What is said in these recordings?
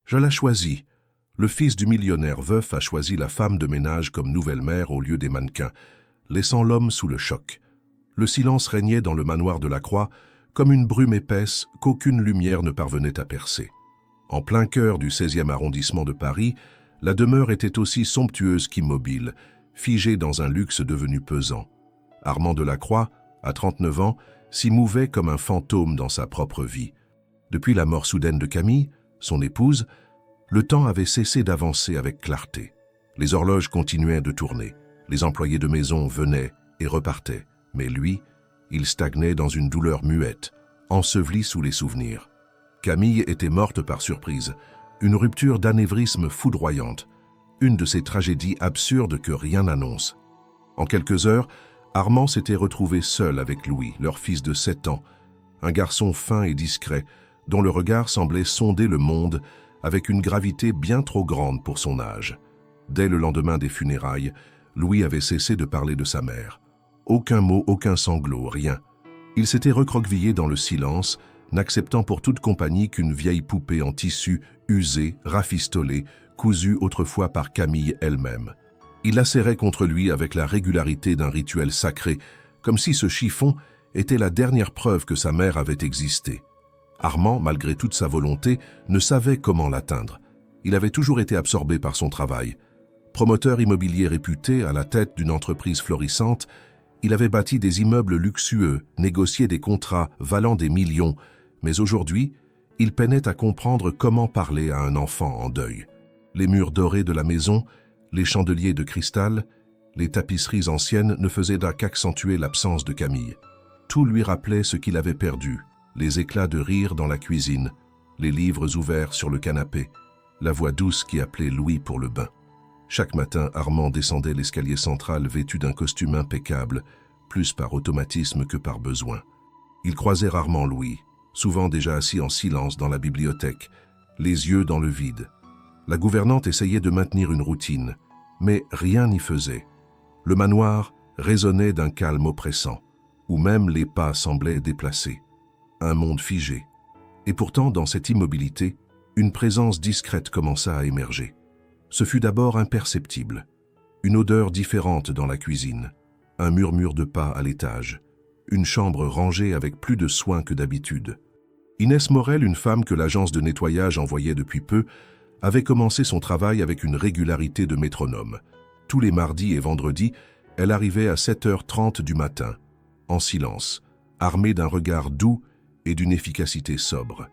Je la choisis. Le fils du millionnaire veuf a choisi la femme de ménage comme nouvelle mère au lieu des mannequins, laissant l'homme sous le choc. Le silence régnait dans le manoir de la Croix, comme une brume épaisse qu'aucune lumière ne parvenait à percer. En plein cœur du 16e arrondissement de Paris, la demeure était aussi somptueuse qu'immobile, figée dans un luxe devenu pesant. Armand de la Croix, à 39 ans, s'y mouvait comme un fantôme dans sa propre vie. Depuis la mort soudaine de Camille, son épouse, le temps avait cessé d'avancer avec clarté. Les horloges continuaient de tourner, les employés de maison venaient et repartaient, mais lui, il stagnait dans une douleur muette, enseveli sous les souvenirs. Camille était morte par surprise, une rupture d'anévrisme foudroyante, une de ces tragédies absurdes que rien n'annonce. En quelques heures, Armand s'était retrouvé seul avec Louis, leur fils de 7 ans, un garçon fin et discret, dont le regard semblait sonder le monde avec une gravité bien trop grande pour son âge. Dès le lendemain des funérailles, Louis avait cessé de parler de sa mère. Aucun mot, aucun sanglot, rien. Il s'était recroquevillé dans le silence, n'acceptant pour toute compagnie qu'une vieille poupée en tissu, usée, rafistolée, cousue autrefois par Camille elle-même. Il la serrait contre lui avec la régularité d'un rituel sacré, comme si ce chiffon était la dernière preuve que sa mère avait existé. Armand, malgré toute sa volonté, ne savait comment l'atteindre. Il avait toujours été absorbé par son travail. Promoteur immobilier réputé à la tête d'une entreprise florissante, il avait bâti des immeubles luxueux, négocié des contrats valant des millions, mais aujourd'hui, il peinait à comprendre comment parler à un enfant en deuil. Les murs dorés de la maison, les chandeliers de cristal, les tapisseries anciennes ne faisaient qu'accentuer l'absence de Camille. Tout lui rappelait ce qu'il avait perdu, les éclats de rire dans la cuisine, les livres ouverts sur le canapé, la voix douce qui appelait Louis pour le bain. Chaque matin, Armand descendait l'escalier central vêtu d'un costume impeccable, plus par automatisme que par besoin. Il croisait rarement Louis, souvent déjà assis en silence dans la bibliothèque, les yeux dans le vide. La gouvernante essayait de maintenir une routine, mais rien n'y faisait. Le manoir résonnait d'un calme oppressant, où même les pas semblaient déplacés. Un monde figé. Et pourtant, dans cette immobilité, une présence discrète commença à émerger. Ce fut d'abord imperceptible. Une odeur différente dans la cuisine, un murmure de pas à l'étage, une chambre rangée avec plus de soin que d'habitude. Inès Morel, une femme que l'agence de nettoyage envoyait depuis peu, avait commencé son travail avec une régularité de métronome. Tous les mardis et vendredis, elle arrivait à 7h30 du matin, en silence, armée d'un regard doux et d'une efficacité sobre.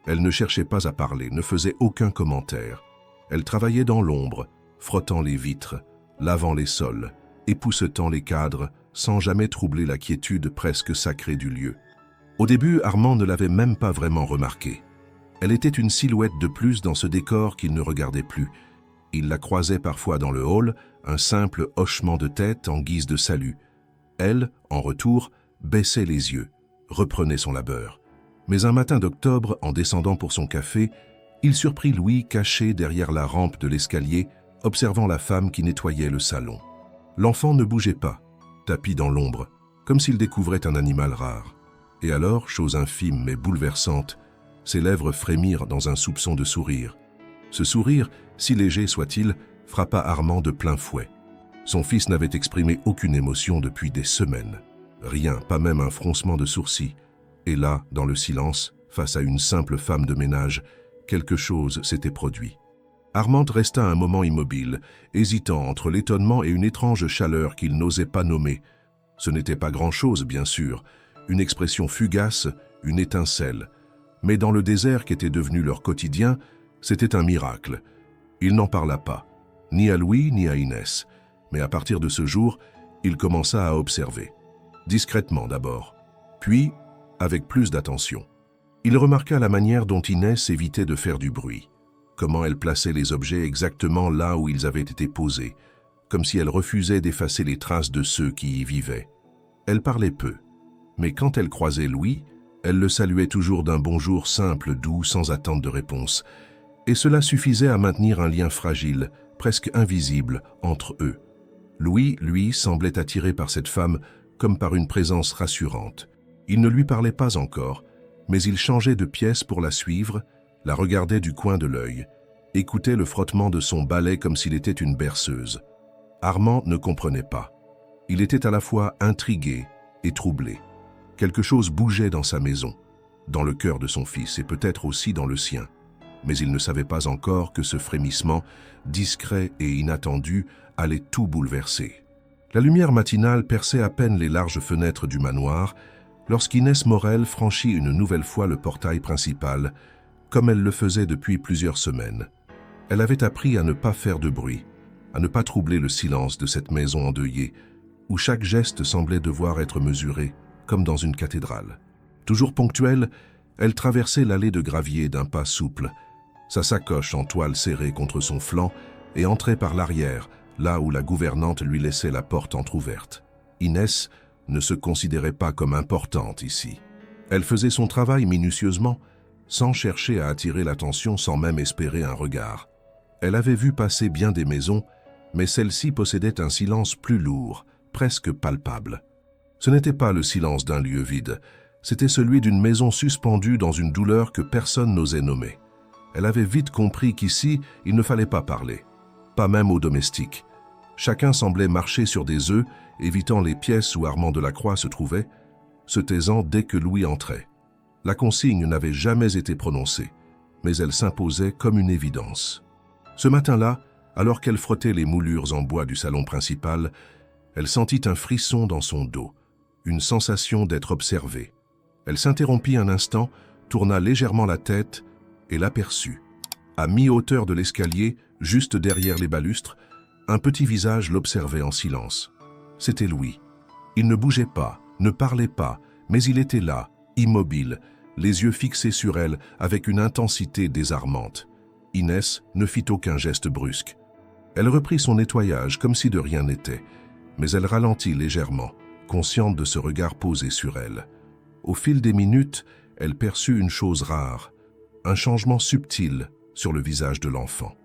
Elle ne cherchait pas à parler, ne faisait aucun commentaire. Elle travaillait dans l'ombre, frottant les vitres, lavant les sols, époussetant les cadres, sans jamais troubler la quiétude presque sacrée du lieu. Au début, Armand ne l'avait même pas vraiment remarquée. Elle était une silhouette de plus dans ce décor qu'il ne regardait plus. Il la croisait parfois dans le hall, un simple hochement de tête en guise de salut. Elle, en retour, baissait les yeux, reprenait son labeur. Mais un matin d'octobre, en descendant pour son café, il surprit Louis caché derrière la rampe de l'escalier, observant la femme qui nettoyait le salon. L'enfant ne bougeait pas, tapi dans l'ombre, comme s'il découvrait un animal rare. Et alors, chose infime mais bouleversante, ses lèvres frémirent dans un soupçon de sourire. Ce sourire, si léger soit-il, frappa Armand de plein fouet. Son fils n'avait exprimé aucune émotion depuis des semaines. Rien, pas même un froncement de sourcils. Et là, dans le silence, face à une simple femme de ménage, quelque chose s'était produit. Armand resta un moment immobile, hésitant entre l'étonnement et une étrange chaleur qu'il n'osait pas nommer. Ce n'était pas grand-chose, bien sûr, une expression fugace, une étincelle. Mais dans le désert qu'était devenu leur quotidien, c'était un miracle. Il n'en parla pas, ni à Louis ni à Inès. Mais à partir de ce jour, il commença à observer. Discrètement d'abord, puis avec plus d'attention. Il remarqua la manière dont Inès évitait de faire du bruit, comment elle plaçait les objets exactement là où ils avaient été posés, comme si elle refusait d'effacer les traces de ceux qui y vivaient. Elle parlait peu, mais quand elle croisait Louis, elle le saluait toujours d'un bonjour simple, doux, sans attente de réponse, et cela suffisait à maintenir un lien fragile, presque invisible, entre eux. Louis, lui, semblait attiré par cette femme comme par une présence rassurante. Il ne lui parlait pas encore, mais il changeait de pièce pour la suivre, la regardait du coin de l'œil, écoutait le frottement de son balai comme s'il était une berceuse. Armand ne comprenait pas. Il était à la fois intrigué et troublé. Quelque chose bougeait dans sa maison, dans le cœur de son fils et peut-être aussi dans le sien. Mais il ne savait pas encore que ce frémissement, discret et inattendu, allait tout bouleverser. La lumière matinale perçait à peine les larges fenêtres du manoir lorsqu'Inès Morel franchit une nouvelle fois le portail principal, comme elle le faisait depuis plusieurs semaines. Elle avait appris à ne pas faire de bruit, à ne pas troubler le silence de cette maison endeuillée, où chaque geste semblait devoir être mesuré, comme dans une cathédrale. Toujours ponctuelle, elle traversait l'allée de gravier d'un pas souple, sa sacoche en toile serrée contre son flanc, et entrait par l'arrière, là où la gouvernante lui laissait la porte entr'ouverte. Inès ne se considérait pas comme importante ici. Elle faisait son travail minutieusement, sans chercher à attirer l'attention, sans même espérer un regard. Elle avait vu passer bien des maisons, mais celle-ci possédait un silence plus lourd, presque palpable. Ce n'était pas le silence d'un lieu vide, c'était celui d'une maison suspendue dans une douleur que personne n'osait nommer. Elle avait vite compris qu'ici, il ne fallait pas parler, pas même aux domestiques. Chacun semblait marcher sur des œufs, évitant les pièces où Armand Delacroix se trouvait, se taisant dès que Louis entrait. La consigne n'avait jamais été prononcée, mais elle s'imposait comme une évidence. Ce matin-là, alors qu'elle frottait les moulures en bois du salon principal, elle sentit un frisson dans son dos, une sensation d'être observée. Elle s'interrompit un instant, tourna légèrement la tête et l'aperçut. À mi-hauteur de l'escalier, juste derrière les balustres, un petit visage l'observait en silence. C'était Louis. Il ne bougeait pas, ne parlait pas, mais il était là, immobile, les yeux fixés sur elle avec une intensité désarmante. Inès ne fit aucun geste brusque. Elle reprit son nettoyage comme si de rien n'était, mais elle ralentit légèrement, consciente de ce regard posé sur elle. Au fil des minutes, elle perçut une chose rare, un changement subtil sur le visage de l'enfant.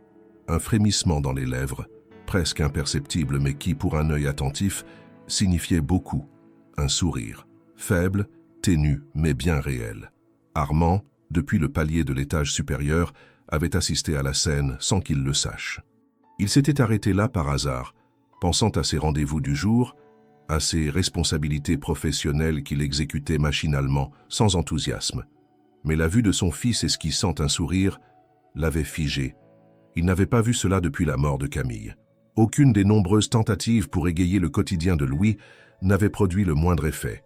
Un frémissement dans les lèvres, presque imperceptible mais qui, pour un œil attentif, signifiait beaucoup. Un sourire, faible, ténu mais bien réel. Armand, depuis le palier de l'étage supérieur, avait assisté à la scène sans qu'il le sache. Il s'était arrêté là par hasard, pensant à ses rendez-vous du jour, à ses responsabilités professionnelles qu'il exécutait machinalement, sans enthousiasme. Mais la vue de son fils esquissant un sourire l'avait figé. Il n'avait pas vu cela depuis la mort de Camille. Aucune des nombreuses tentatives pour égayer le quotidien de Louis n'avait produit le moindre effet.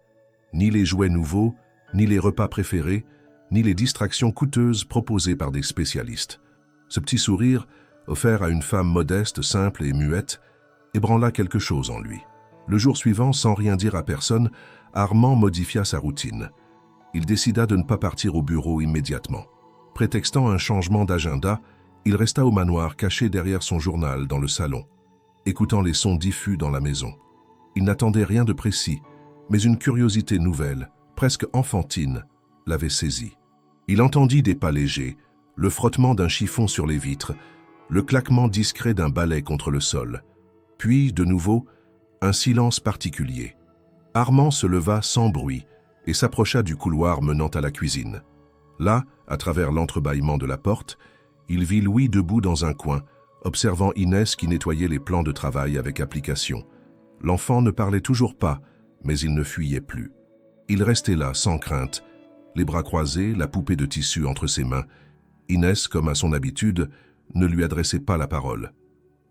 Ni les jouets nouveaux, ni les repas préférés, ni les distractions coûteuses proposées par des spécialistes. Ce petit sourire, offert à une femme modeste, simple et muette, ébranla quelque chose en lui. Le jour suivant, sans rien dire à personne, Armand modifia sa routine. Il décida de ne pas partir au bureau immédiatement. Prétextant un changement d'agenda, il resta au manoir caché derrière son journal dans le salon, écoutant les sons diffus dans la maison. Il n'attendait rien de précis, mais une curiosité nouvelle, presque enfantine, l'avait saisi. Il entendit des pas légers, le frottement d'un chiffon sur les vitres, le claquement discret d'un balai contre le sol. Puis, de nouveau, un silence particulier. Armand se leva sans bruit et s'approcha du couloir menant à la cuisine. Là, à travers l'entrebâillement de la porte, il vit Louis debout dans un coin, observant Inès qui nettoyait les plans de travail avec application. L'enfant ne parlait toujours pas, mais il ne fuyait plus. Il restait là, sans crainte, les bras croisés, la poupée de tissu entre ses mains. Inès, comme à son habitude, ne lui adressait pas la parole.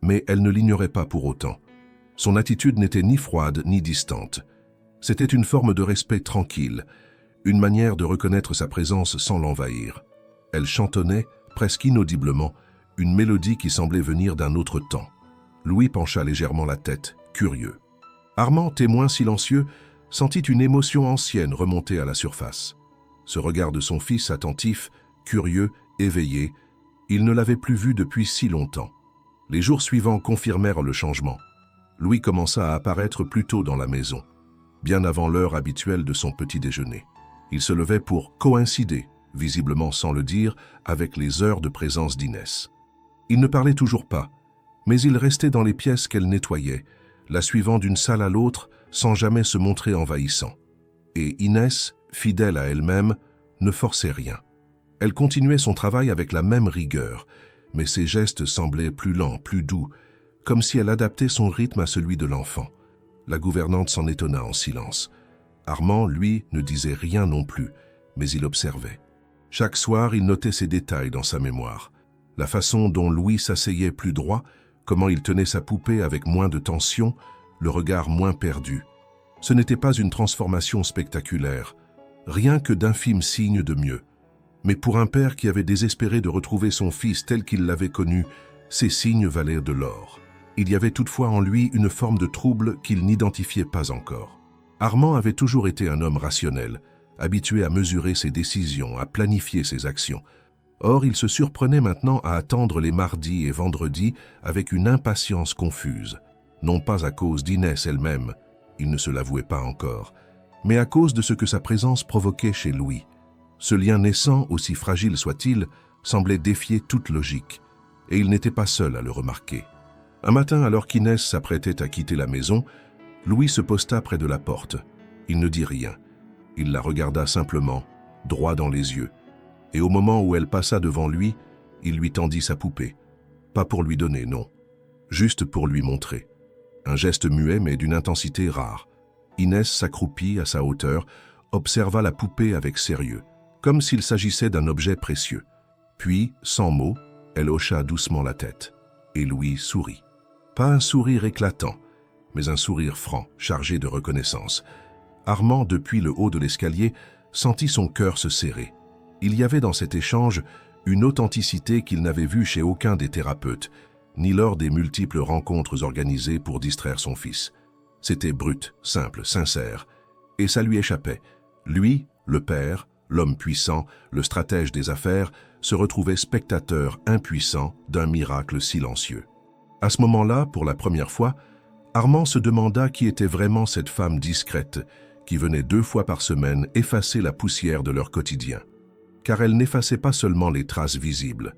Mais elle ne l'ignorait pas pour autant. Son attitude n'était ni froide ni distante. C'était une forme de respect tranquille, une manière de reconnaître sa présence sans l'envahir. Elle chantonnait, presque inaudiblement, une mélodie qui semblait venir d'un autre temps. Louis pencha légèrement la tête, curieux. Armand, témoin silencieux, sentit une émotion ancienne remonter à la surface. Ce regard de son fils attentif, curieux, éveillé, il ne l'avait plus vu depuis si longtemps. Les jours suivants confirmèrent le changement. Louis commença à apparaître plus tôt dans la maison, bien avant l'heure habituelle de son petit déjeuner. Il se levait pour coïncider, visiblement sans le dire, avec les heures de présence d'Inès. Il ne parlait toujours pas, mais il restait dans les pièces qu'elle nettoyait, la suivant d'une salle à l'autre sans jamais se montrer envahissant. Et Inès, fidèle à elle-même, ne forçait rien. Elle continuait son travail avec la même rigueur, mais ses gestes semblaient plus lents, plus doux, comme si elle adaptait son rythme à celui de l'enfant. La gouvernante s'en étonna en silence. Armand, lui, ne disait rien non plus, mais il observait. Chaque soir, il notait ces détails dans sa mémoire. La façon dont Louis s'asseyait plus droit, comment il tenait sa poupée avec moins de tension, le regard moins perdu. Ce n'était pas une transformation spectaculaire, rien que d'infimes signes de mieux. Mais pour un père qui avait désespéré de retrouver son fils tel qu'il l'avait connu, ces signes valaient de l'or. Il y avait toutefois en lui une forme de trouble qu'il n'identifiait pas encore. Armand avait toujours été un homme rationnel, habitué à mesurer ses décisions, à planifier ses actions. Or, il se surprenait maintenant à attendre les mardis et vendredis avec une impatience confuse, non pas à cause d'Inès elle-même, il ne se l'avouait pas encore, mais à cause de ce que sa présence provoquait chez Louis. Ce lien naissant, aussi fragile soit-il, semblait défier toute logique, et il n'était pas seul à le remarquer. Un matin, alors qu'Inès s'apprêtait à quitter la maison, Louis se posta près de la porte. Il ne dit rien. Il la regarda simplement, droit dans les yeux. Et au moment où elle passa devant lui, il lui tendit sa poupée. Pas pour lui donner, non. Juste pour lui montrer. Un geste muet mais d'une intensité rare. Inès s'accroupit à sa hauteur, observa la poupée avec sérieux, comme s'il s'agissait d'un objet précieux. Puis, sans mots, elle hocha doucement la tête. Et Louis sourit. Pas un sourire éclatant, mais un sourire franc, chargé de reconnaissance. Armand, depuis le haut de l'escalier, sentit son cœur se serrer. Il y avait dans cet échange une authenticité qu'il n'avait vue chez aucun des thérapeutes, ni lors des multiples rencontres organisées pour distraire son fils. C'était brut, simple, sincère, et ça lui échappait. Lui, le père, l'homme puissant, le stratège des affaires, se retrouvait spectateur impuissant d'un miracle silencieux. À ce moment-là, pour la première fois, Armand se demanda qui était vraiment cette femme discrète qui venait 2 fois par semaine effacer la poussière de leur quotidien. Car elle n'effaçait pas seulement les traces visibles,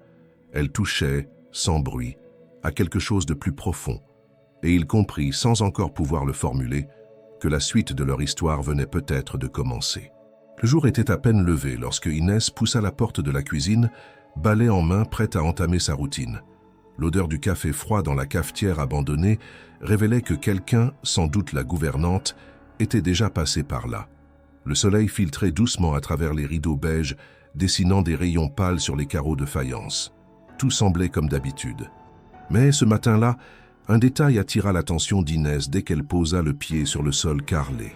elle touchait, sans bruit, à quelque chose de plus profond, et il comprit, sans encore pouvoir le formuler, que la suite de leur histoire venait peut-être de commencer. Le jour était à peine levé lorsque Inès poussa la porte de la cuisine, balai en main, prête à entamer sa routine. L'odeur du café froid dans la cafetière abandonnée révélait que quelqu'un, sans doute la gouvernante, était déjà passé par là. Le soleil filtrait doucement à travers les rideaux beiges, dessinant des rayons pâles sur les carreaux de faïence. Tout semblait comme d'habitude. Mais ce matin-là, un détail attira l'attention d'Inès dès qu'elle posa le pied sur le sol carrelé.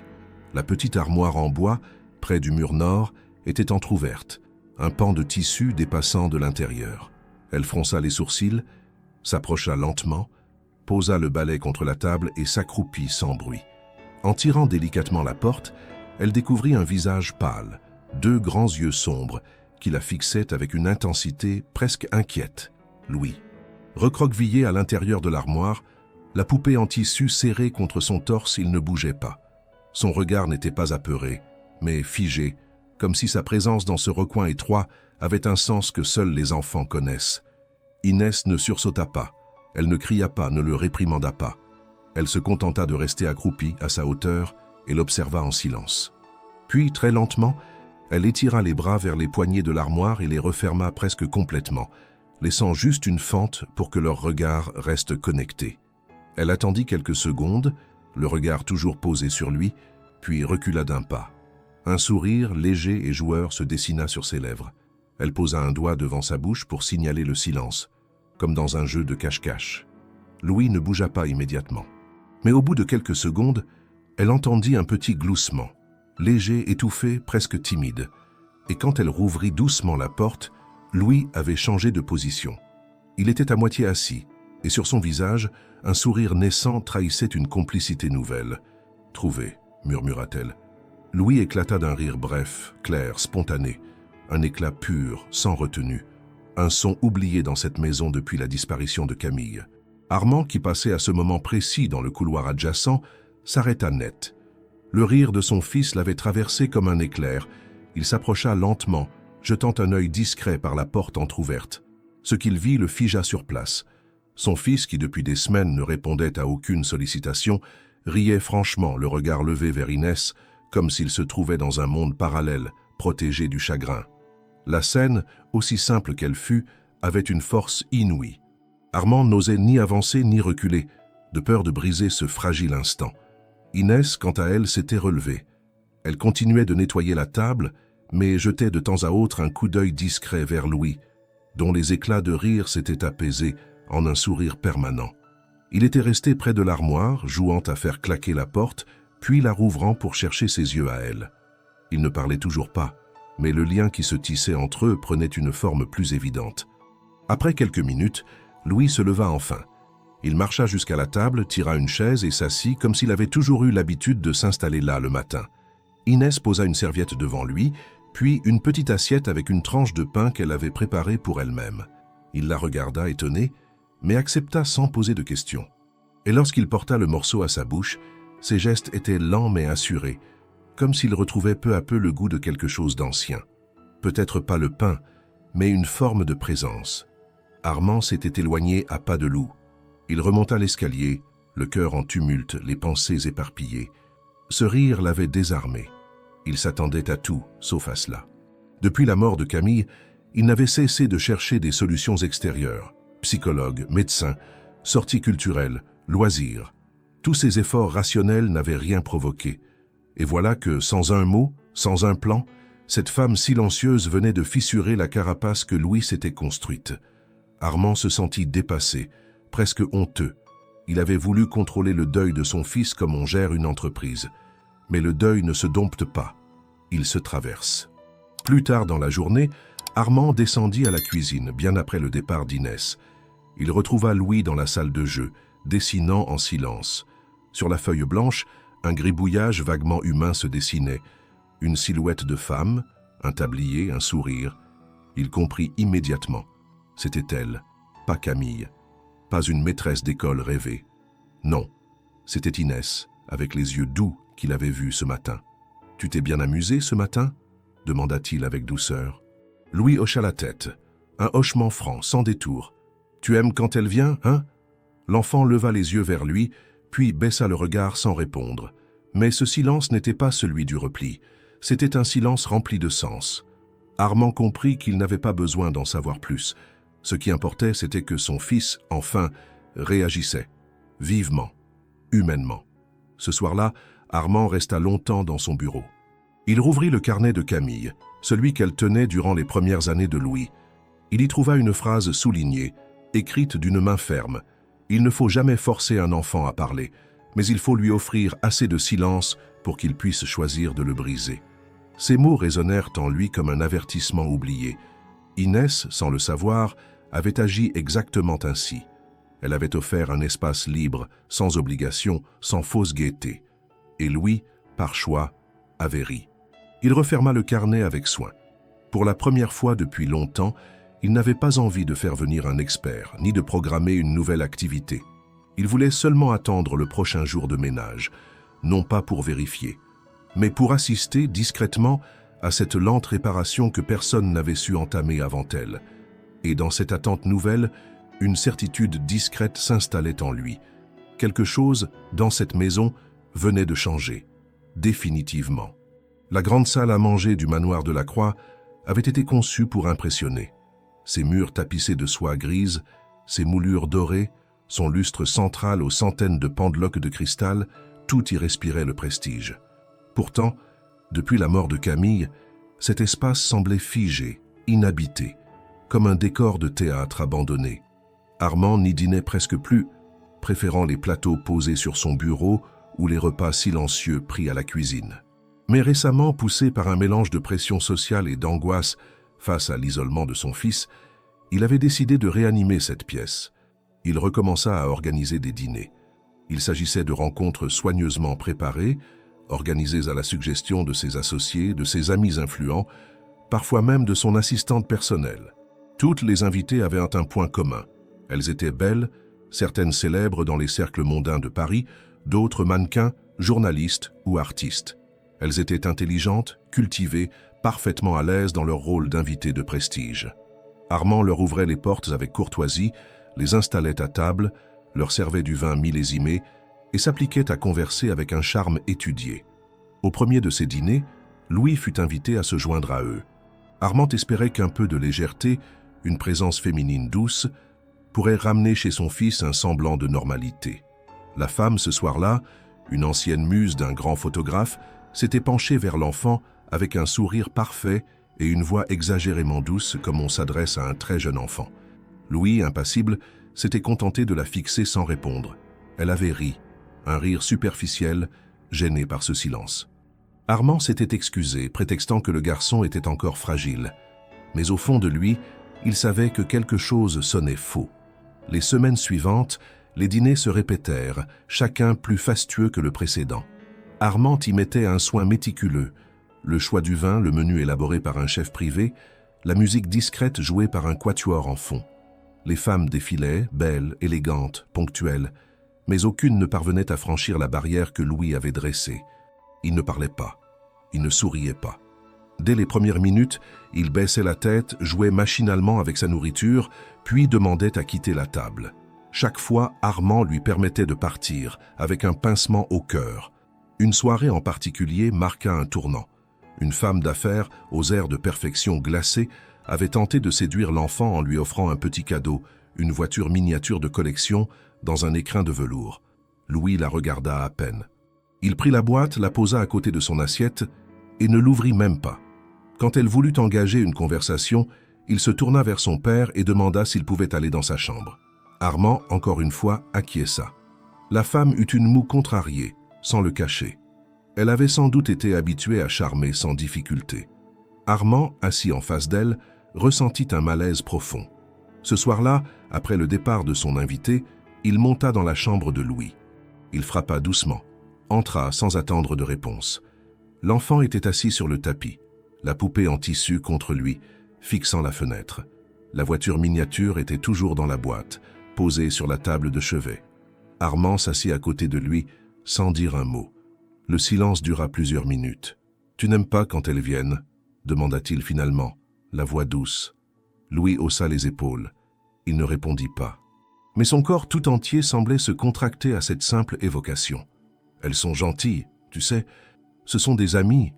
La petite armoire en bois, près du mur nord, était entr'ouverte, un pan de tissu dépassant de l'intérieur. Elle fronça les sourcils, s'approcha lentement, posa le balai contre la table et s'accroupit sans bruit. En tirant délicatement la porte, elle découvrit un visage pâle, 2 grands yeux sombres qui la fixaient avec une intensité presque inquiète. Louis. Recroquevillé à l'intérieur de l'armoire, la poupée en tissu serrée contre son torse, il ne bougeait pas. Son regard n'était pas apeuré, mais figé, comme si sa présence dans ce recoin étroit avait un sens que seuls les enfants connaissent. Inès ne sursauta pas, elle ne cria pas, ne le réprimanda pas. Elle se contenta de rester accroupie à sa hauteur et l'observa en silence. Puis, très lentement, elle étira les bras vers les poignées de l'armoire et les referma presque complètement, laissant juste une fente pour que leurs regards restent connectés. Elle attendit quelques secondes, le regard toujours posé sur lui, puis recula d'un pas. Un sourire léger et joueur se dessina sur ses lèvres. Elle posa un doigt devant sa bouche pour signaler le silence, comme dans un jeu de cache-cache. Louis ne bougea pas immédiatement. Mais au bout de quelques secondes, elle entendit un petit gloussement, léger, étouffé, presque timide. Et quand elle rouvrit doucement la porte, Louis avait changé de position. Il était à moitié assis, et sur son visage, un sourire naissant trahissait une complicité nouvelle. « Trouvé », murmura-t-elle. Louis éclata d'un rire bref, clair, spontané, un éclat pur, sans retenue, un son oublié dans cette maison depuis la disparition de Camille. Armand, qui passait à ce moment précis dans le couloir adjacent, s'arrêta net. Le rire de son fils l'avait traversé comme un éclair. Il s'approcha lentement, jetant un œil discret par la porte entr'ouverte. Ce qu'il vit le figea sur place. Son fils, qui depuis des semaines ne répondait à aucune sollicitation, riait franchement, le regard levé vers Inès, comme s'il se trouvait dans un monde parallèle, protégé du chagrin. La scène, aussi simple qu'elle fut, avait une force inouïe. Armand n'osait ni avancer ni reculer, de peur de briser ce fragile instant. Inès, quant à elle, s'était relevée. Elle continuait de nettoyer la table, mais jetait de temps à autre un coup d'œil discret vers Louis, dont les éclats de rire s'étaient apaisés en un sourire permanent. Il était resté près de l'armoire, jouant à faire claquer la porte, puis la rouvrant pour chercher ses yeux à elle. Ils ne parlaient toujours pas, mais le lien qui se tissait entre eux prenait une forme plus évidente. Après quelques minutes, Louis se leva enfin. Il marcha jusqu'à la table, tira une chaise et s'assit comme s'il avait toujours eu l'habitude de s'installer là le matin. Inès posa une serviette devant lui, puis une petite assiette avec une tranche de pain qu'elle avait préparée pour elle-même. Il la regarda étonné, mais accepta sans poser de questions. Et lorsqu'il porta le morceau à sa bouche, ses gestes étaient lents mais assurés, comme s'il retrouvait peu à peu le goût de quelque chose d'ancien. Peut-être pas le pain, mais une forme de présence. Armand s'était éloigné à pas de loup. Il remonta l'escalier, le cœur en tumulte, les pensées éparpillées. Ce rire l'avait désarmé. Il s'attendait à tout, sauf à cela. Depuis la mort de Camille, il n'avait cessé de chercher des solutions extérieures. Psychologue, médecin, sorties culturelles, loisirs. Tous ces efforts rationnels n'avaient rien provoqué. Et voilà que, sans un mot, sans un plan, cette femme silencieuse venait de fissurer la carapace que Louis s'était construite. Armand se sentit dépassé, presque honteux. Il avait voulu contrôler le deuil de son fils comme on gère une entreprise. Mais le deuil ne se dompte pas, il se traverse. Plus tard dans la journée, Armand descendit à la cuisine, bien après le départ d'Inès. Il retrouva Louis dans la salle de jeu, dessinant en silence. Sur la feuille blanche, un gribouillage vaguement humain se dessinait. Une silhouette de femme, un tablier, un sourire. Il comprit immédiatement. C'était elle, pas Camille, pas une maîtresse d'école rêvée. Non, c'était Inès, avec les yeux doux qu'il avait vus ce matin. « Tu t'es bien amusé ce matin ?» demanda-t-il avec douceur. Louis hocha la tête, un hochement franc, sans détour. « Tu aimes quand elle vient, hein ?» L'enfant leva les yeux vers lui, puis baissa le regard sans répondre. Mais ce silence n'était pas celui du repli. C'était un silence rempli de sens. Armand comprit qu'il n'avait pas besoin d'en savoir plus. Ce qui importait, c'était que son fils, enfin, réagissait. Vivement, humainement. Ce soir-là, Armand resta longtemps dans son bureau. Il rouvrit le carnet de Camille, celui qu'elle tenait durant les premières années de Louis. Il y trouva une phrase soulignée, écrite d'une main ferme. Il ne faut jamais forcer un enfant à parler, mais il faut lui offrir assez de silence pour qu'il puisse choisir de le briser. Ces mots résonnèrent en lui comme un avertissement oublié. Inès, sans le savoir, avait agi exactement ainsi. Elle avait offert un espace libre, sans obligation, sans fausse gaieté. Et Louis, par choix, avait ri. Il referma le carnet avec soin. Pour la première fois depuis longtemps, il n'avait pas envie de faire venir un expert, ni de programmer une nouvelle activité. Il voulait seulement attendre le prochain jour de ménage, non pas pour vérifier, mais pour assister discrètement à cette lente réparation que personne n'avait su entamer avant elle. Et dans cette attente nouvelle, une certitude discrète s'installait en lui. Quelque chose, dans cette maison, venait de changer, définitivement. La grande salle à manger du manoir de la Croix avait été conçue pour impressionner. Ses murs tapissés de soie grise, ses moulures dorées, son lustre central aux centaines de pendeloques de cristal, tout y respirait le prestige. Pourtant, depuis la mort de Camille, cet espace semblait figé, inhabité, comme un décor de théâtre abandonné. Armand n'y dînait presque plus, préférant les plateaux posés sur son bureau ou les repas silencieux pris à la cuisine. Mais récemment, poussé par un mélange de pression sociale et d'angoisse face à l'isolement de son fils, il avait décidé de réanimer cette pièce. Il recommença à organiser des dîners. Il s'agissait de rencontres soigneusement préparées, organisées à la suggestion de ses associés, de ses amis influents, parfois même de son assistante personnelle. Toutes les invitées avaient un point commun. Elles étaient belles, certaines célèbres dans les cercles mondains de Paris, d'autres mannequins, journalistes ou artistes. Elles étaient intelligentes, cultivées, parfaitement à l'aise dans leur rôle d'invitées de prestige. Armand leur ouvrait les portes avec courtoisie, les installait à table, leur servait du vin millésimé et s'appliquait à converser avec un charme étudié. Au premier de ces dîners, Louis fut invité à se joindre à eux. Armand espérait qu'un peu de légèreté, une présence féminine douce, pourrait ramener chez son fils un semblant de normalité. La femme, ce soir-là, une ancienne muse d'un grand photographe, s'était penchée vers l'enfant avec un sourire parfait et une voix exagérément douce comme on s'adresse à un très jeune enfant. Louis, impassible, s'était contenté de la fixer sans répondre. Elle avait ri, un rire superficiel, gêné par ce silence. Armand s'était excusé, prétextant que le garçon était encore fragile. Mais au fond de lui, il savait que quelque chose sonnait faux. Les semaines suivantes, les dîners se répétèrent, chacun plus fastueux que le précédent. Armand y mettait un soin méticuleux. Le choix du vin, le menu élaboré par un chef privé, la musique discrète jouée par un quatuor en fond. Les femmes défilaient, belles, élégantes, ponctuelles, mais aucune ne parvenait à franchir la barrière que Louis avait dressée. Il ne parlait pas, il ne souriait pas. Dès les premières minutes, il baissait la tête, jouait machinalement avec sa nourriture, puis demandait à quitter la table. Chaque fois, Armand lui permettait de partir, avec un pincement au cœur. Une soirée en particulier marqua un tournant. Une femme d'affaires, aux airs de perfection glacée, avait tenté de séduire l'enfant en lui offrant un petit cadeau, une voiture miniature de collection, dans un écrin de velours. Louis la regarda à peine. Il prit la boîte, la posa à côté de son assiette et ne l'ouvrit même pas. Quand elle voulut engager une conversation, il se tourna vers son père et demanda s'il pouvait aller dans sa chambre. Armand, encore une fois, acquiesça. La femme eut une moue contrariée, sans le cacher. Elle avait sans doute été habituée à charmer sans difficulté. Armand, assis en face d'elle, ressentit un malaise profond. Ce soir-là, après le départ de son invité, il monta dans la chambre de Louis. Il frappa doucement, entra sans attendre de réponse. L'enfant était assis sur le tapis, la poupée en tissu contre lui, fixant la fenêtre. La voiture miniature était toujours dans la boîte, posée sur la table de chevet. Armand s'assit à côté de lui, sans dire un mot. Le silence dura plusieurs minutes. « Tu n'aimes pas quand elles viennent ?» demanda-t-il finalement, la voix douce. Louis haussa les épaules. Il ne répondit pas. Mais son corps tout entier semblait se contracter à cette simple évocation. « Elles sont gentilles, tu sais, ce sont des amis. »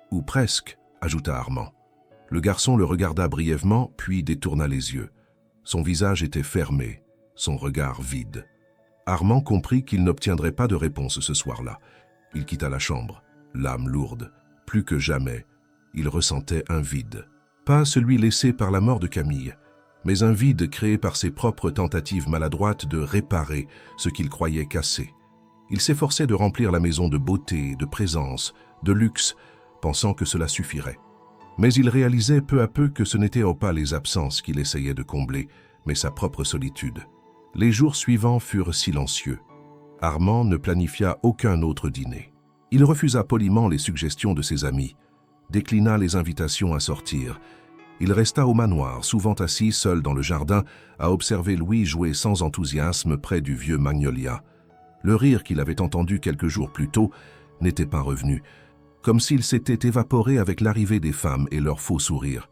« Ou presque, » ajouta Armand. Le garçon le regarda brièvement, puis détourna les yeux. Son visage était fermé, son regard vide. Armand comprit qu'il n'obtiendrait pas de réponse ce soir-là. Il quitta la chambre, l'âme lourde. Plus que jamais, il ressentait un vide. Pas celui laissé par la mort de Camille, mais un vide créé par ses propres tentatives maladroites de réparer ce qu'il croyait cassé. Il s'efforçait de remplir la maison de beauté, de présence, de luxe, pensant que cela suffirait. Mais il réalisait peu à peu que ce n'étaient pas les absences qu'il essayait de combler, mais sa propre solitude. Les jours suivants furent silencieux. Armand ne planifia aucun autre dîner. Il refusa poliment les suggestions de ses amis, déclina les invitations à sortir. Il resta au manoir, souvent assis seul dans le jardin, à observer Louis jouer sans enthousiasme près du vieux magnolia. Le rire qu'il avait entendu quelques jours plus tôt n'était pas revenu, comme s'il s'était évaporé avec l'arrivée des femmes et leurs faux sourires.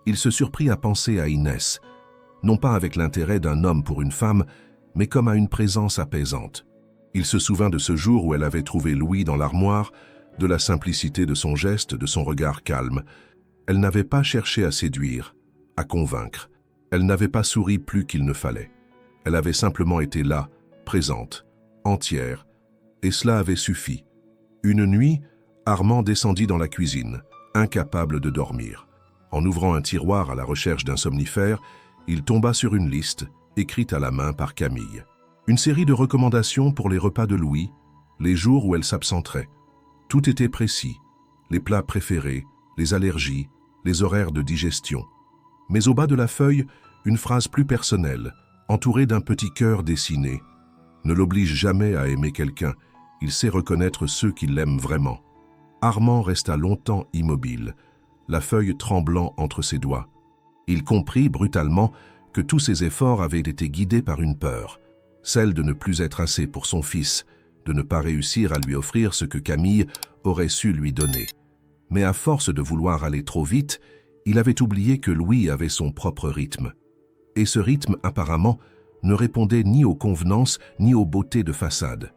Il se surprit à penser à Inès, non pas avec l'intérêt d'un homme pour une femme, mais comme à une présence apaisante. Il se souvint de ce jour où elle avait trouvé Louis dans l'armoire, de la simplicité de son geste, de son regard calme. Elle n'avait pas cherché à séduire, à convaincre. Elle n'avait pas souri plus qu'il ne fallait. Elle avait simplement été là, présente, entière, et cela avait suffi. Une nuit, Armand descendit dans la cuisine, incapable de dormir. En ouvrant un tiroir à la recherche d'un somnifère, il tomba sur une liste, écrite à la main par Camille. Une série de recommandations pour les repas de Louis, les jours où elle s'absenterait. Tout était précis, les plats préférés, les allergies, les horaires de digestion. Mais au bas de la feuille, une phrase plus personnelle, entourée d'un petit cœur dessiné. Ne l'oblige jamais à aimer quelqu'un, il sait reconnaître ceux qui l'aiment vraiment. Armand resta longtemps immobile, la feuille tremblant entre ses doigts. Il comprit brutalement que tous ses efforts avaient été guidés par une peur, celle de ne plus être assez pour son fils, de ne pas réussir à lui offrir ce que Camille aurait su lui donner. Mais à force de vouloir aller trop vite, il avait oublié que Louis avait son propre rythme. Et ce rythme, apparemment, ne répondait ni aux convenances ni aux beautés de façade.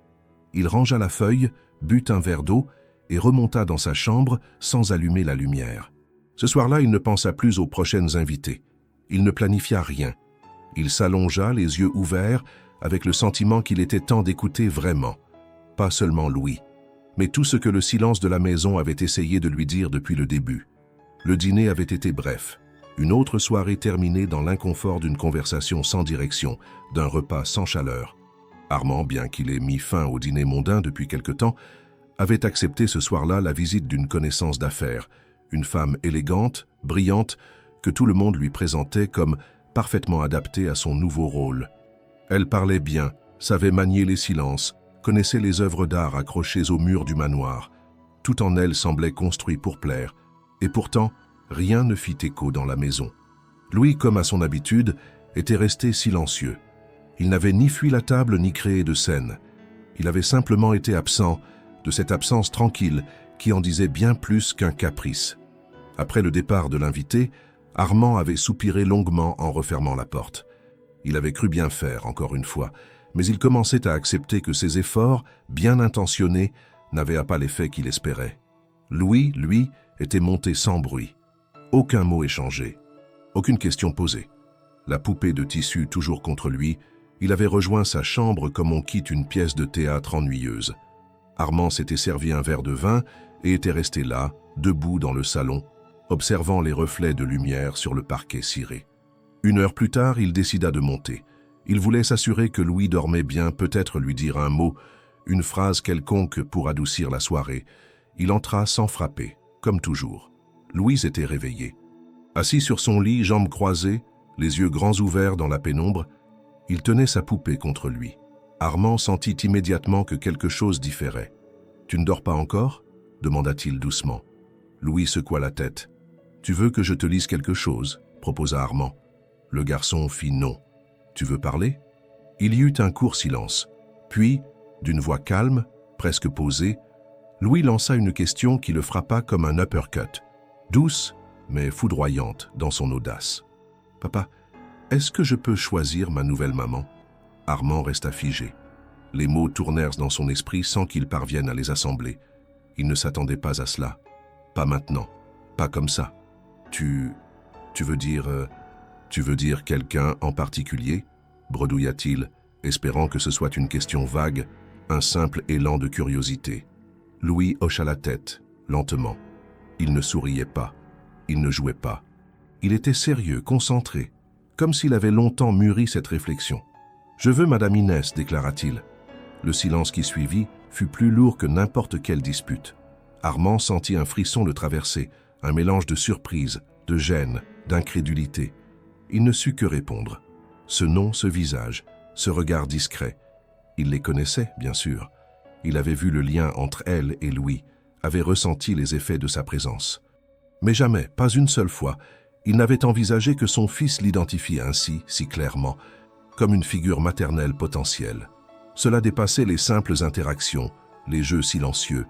Il rangea la feuille, but un verre d'eau et remonta dans sa chambre sans allumer la lumière. Ce soir-là, il ne pensa plus aux prochaines invitées. Il ne planifia rien. Il s'allongea, les yeux ouverts, avec le sentiment qu'il était temps d'écouter vraiment. Pas seulement Louis, mais tout ce que le silence de la maison avait essayé de lui dire depuis le début. Le dîner avait été bref. Une autre soirée terminée dans l'inconfort d'une conversation sans direction, d'un repas sans chaleur. Armand, bien qu'il ait mis fin au dîner mondain depuis quelque temps, avait accepté ce soir-là la visite d'une connaissance d'affaires, une femme élégante, brillante, que tout le monde lui présentait comme parfaitement adaptée à son nouveau rôle. Elle parlait bien, savait manier les silences, connaissait les œuvres d'art accrochées au mur du manoir. Tout en elle semblait construit pour plaire, et pourtant, rien ne fit écho dans la maison. Louis, comme à son habitude, était resté silencieux. Il n'avait ni fui la table ni créé de scène. Il avait simplement été absent, de cette absence tranquille qui en disait bien plus qu'un caprice. Après le départ de l'invité, Armand avait soupiré longuement en refermant la porte. Il avait cru bien faire, encore une fois, mais il commençait à accepter que ses efforts, bien intentionnés, n'avaient pas l'effet qu'il espérait. Louis, lui, était monté sans bruit. Aucun mot échangé, aucune question posée. La poupée de tissu toujours contre lui, il avait rejoint sa chambre comme on quitte une pièce de théâtre ennuyeuse. Armand s'était servi un verre de vin et était resté là, debout dans le salon, observant les reflets de lumière sur le parquet ciré. 1 heure plus tard, il décida de monter. Il voulait s'assurer que Louis dormait bien, peut-être lui dire un mot, une phrase quelconque pour adoucir la soirée. Il entra sans frapper, comme toujours. Louise était réveillée. Assis sur son lit, jambes croisées, les yeux grands ouverts dans la pénombre, il tenait sa poupée contre lui. Armand sentit immédiatement que quelque chose différait. « Tu ne dors pas encore ?» demanda-t-il doucement. Louis secoua la tête. « Tu veux que je te lise quelque chose ?» proposa Armand. Le garçon fit non. « Tu veux parler ?» Il y eut un court silence. Puis, d'une voix calme, presque posée, Louis lança une question qui le frappa comme un uppercut, douce mais foudroyante dans son audace. « Papa, est-ce que je peux choisir ma nouvelle maman ?» Armand resta figé. Les mots tournèrent dans son esprit sans qu'il parvienne à les assembler. Il ne s'attendait pas à cela. Pas maintenant. Pas comme ça. Tu veux dire quelqu'un en particulier ?» bredouilla-t-il, espérant que ce soit une question vague, un simple élan de curiosité. Louis hocha la tête, lentement. Il ne souriait pas. Il ne jouait pas. Il était sérieux, concentré, comme s'il avait longtemps mûri cette réflexion. « Je veux Madame Inès », déclara-t-il. Le silence qui suivit fut plus lourd que n'importe quelle dispute. Armand sentit un frisson le traverser, un mélange de surprise, de gêne, d'incrédulité. Il ne sut que répondre. Ce nom, ce visage, ce regard discret. Il les connaissait, bien sûr. Il avait vu le lien entre elle et Louis, avait ressenti les effets de sa présence. Mais jamais, pas une seule fois, il n'avait envisagé que son fils l'identifie ainsi, si clairement, comme une figure maternelle potentielle. Cela dépassait les simples interactions, les jeux silencieux,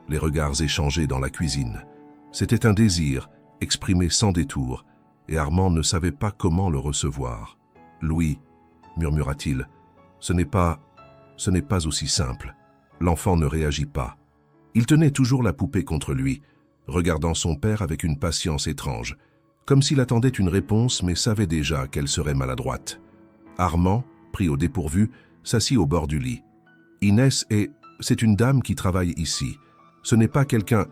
les regards échangés dans la cuisine. C'était un désir, exprimé sans détour, et Armand ne savait pas comment le recevoir. « Louis, » murmura-t-il, « ce n'est pas aussi simple. » L'enfant ne réagit pas. Il tenait toujours la poupée contre lui, regardant son père avec une patience étrange, comme s'il attendait une réponse mais savait déjà qu'elle serait maladroite. Armand, pris au dépourvu, s'assit au bord du lit. « Inès c'est une dame qui travaille ici. Ce n'est pas quelqu'un...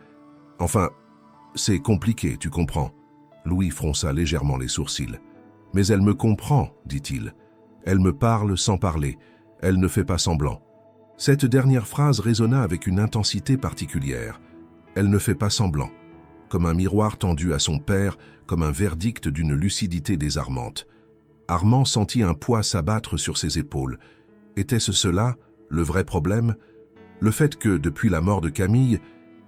Enfin, c'est compliqué, tu comprends. » Louis fronça légèrement les sourcils. « Mais elle me comprend, dit-il. Elle me parle sans parler. Elle ne fait pas semblant. » Cette dernière phrase résonna avec une intensité particulière. Elle ne fait pas semblant. Comme un miroir tendu à son père, comme un verdict d'une lucidité désarmante. Armand sentit un poids s'abattre sur ses épaules. Était-ce cela, le vrai problème? Le fait que, depuis la mort de Camille,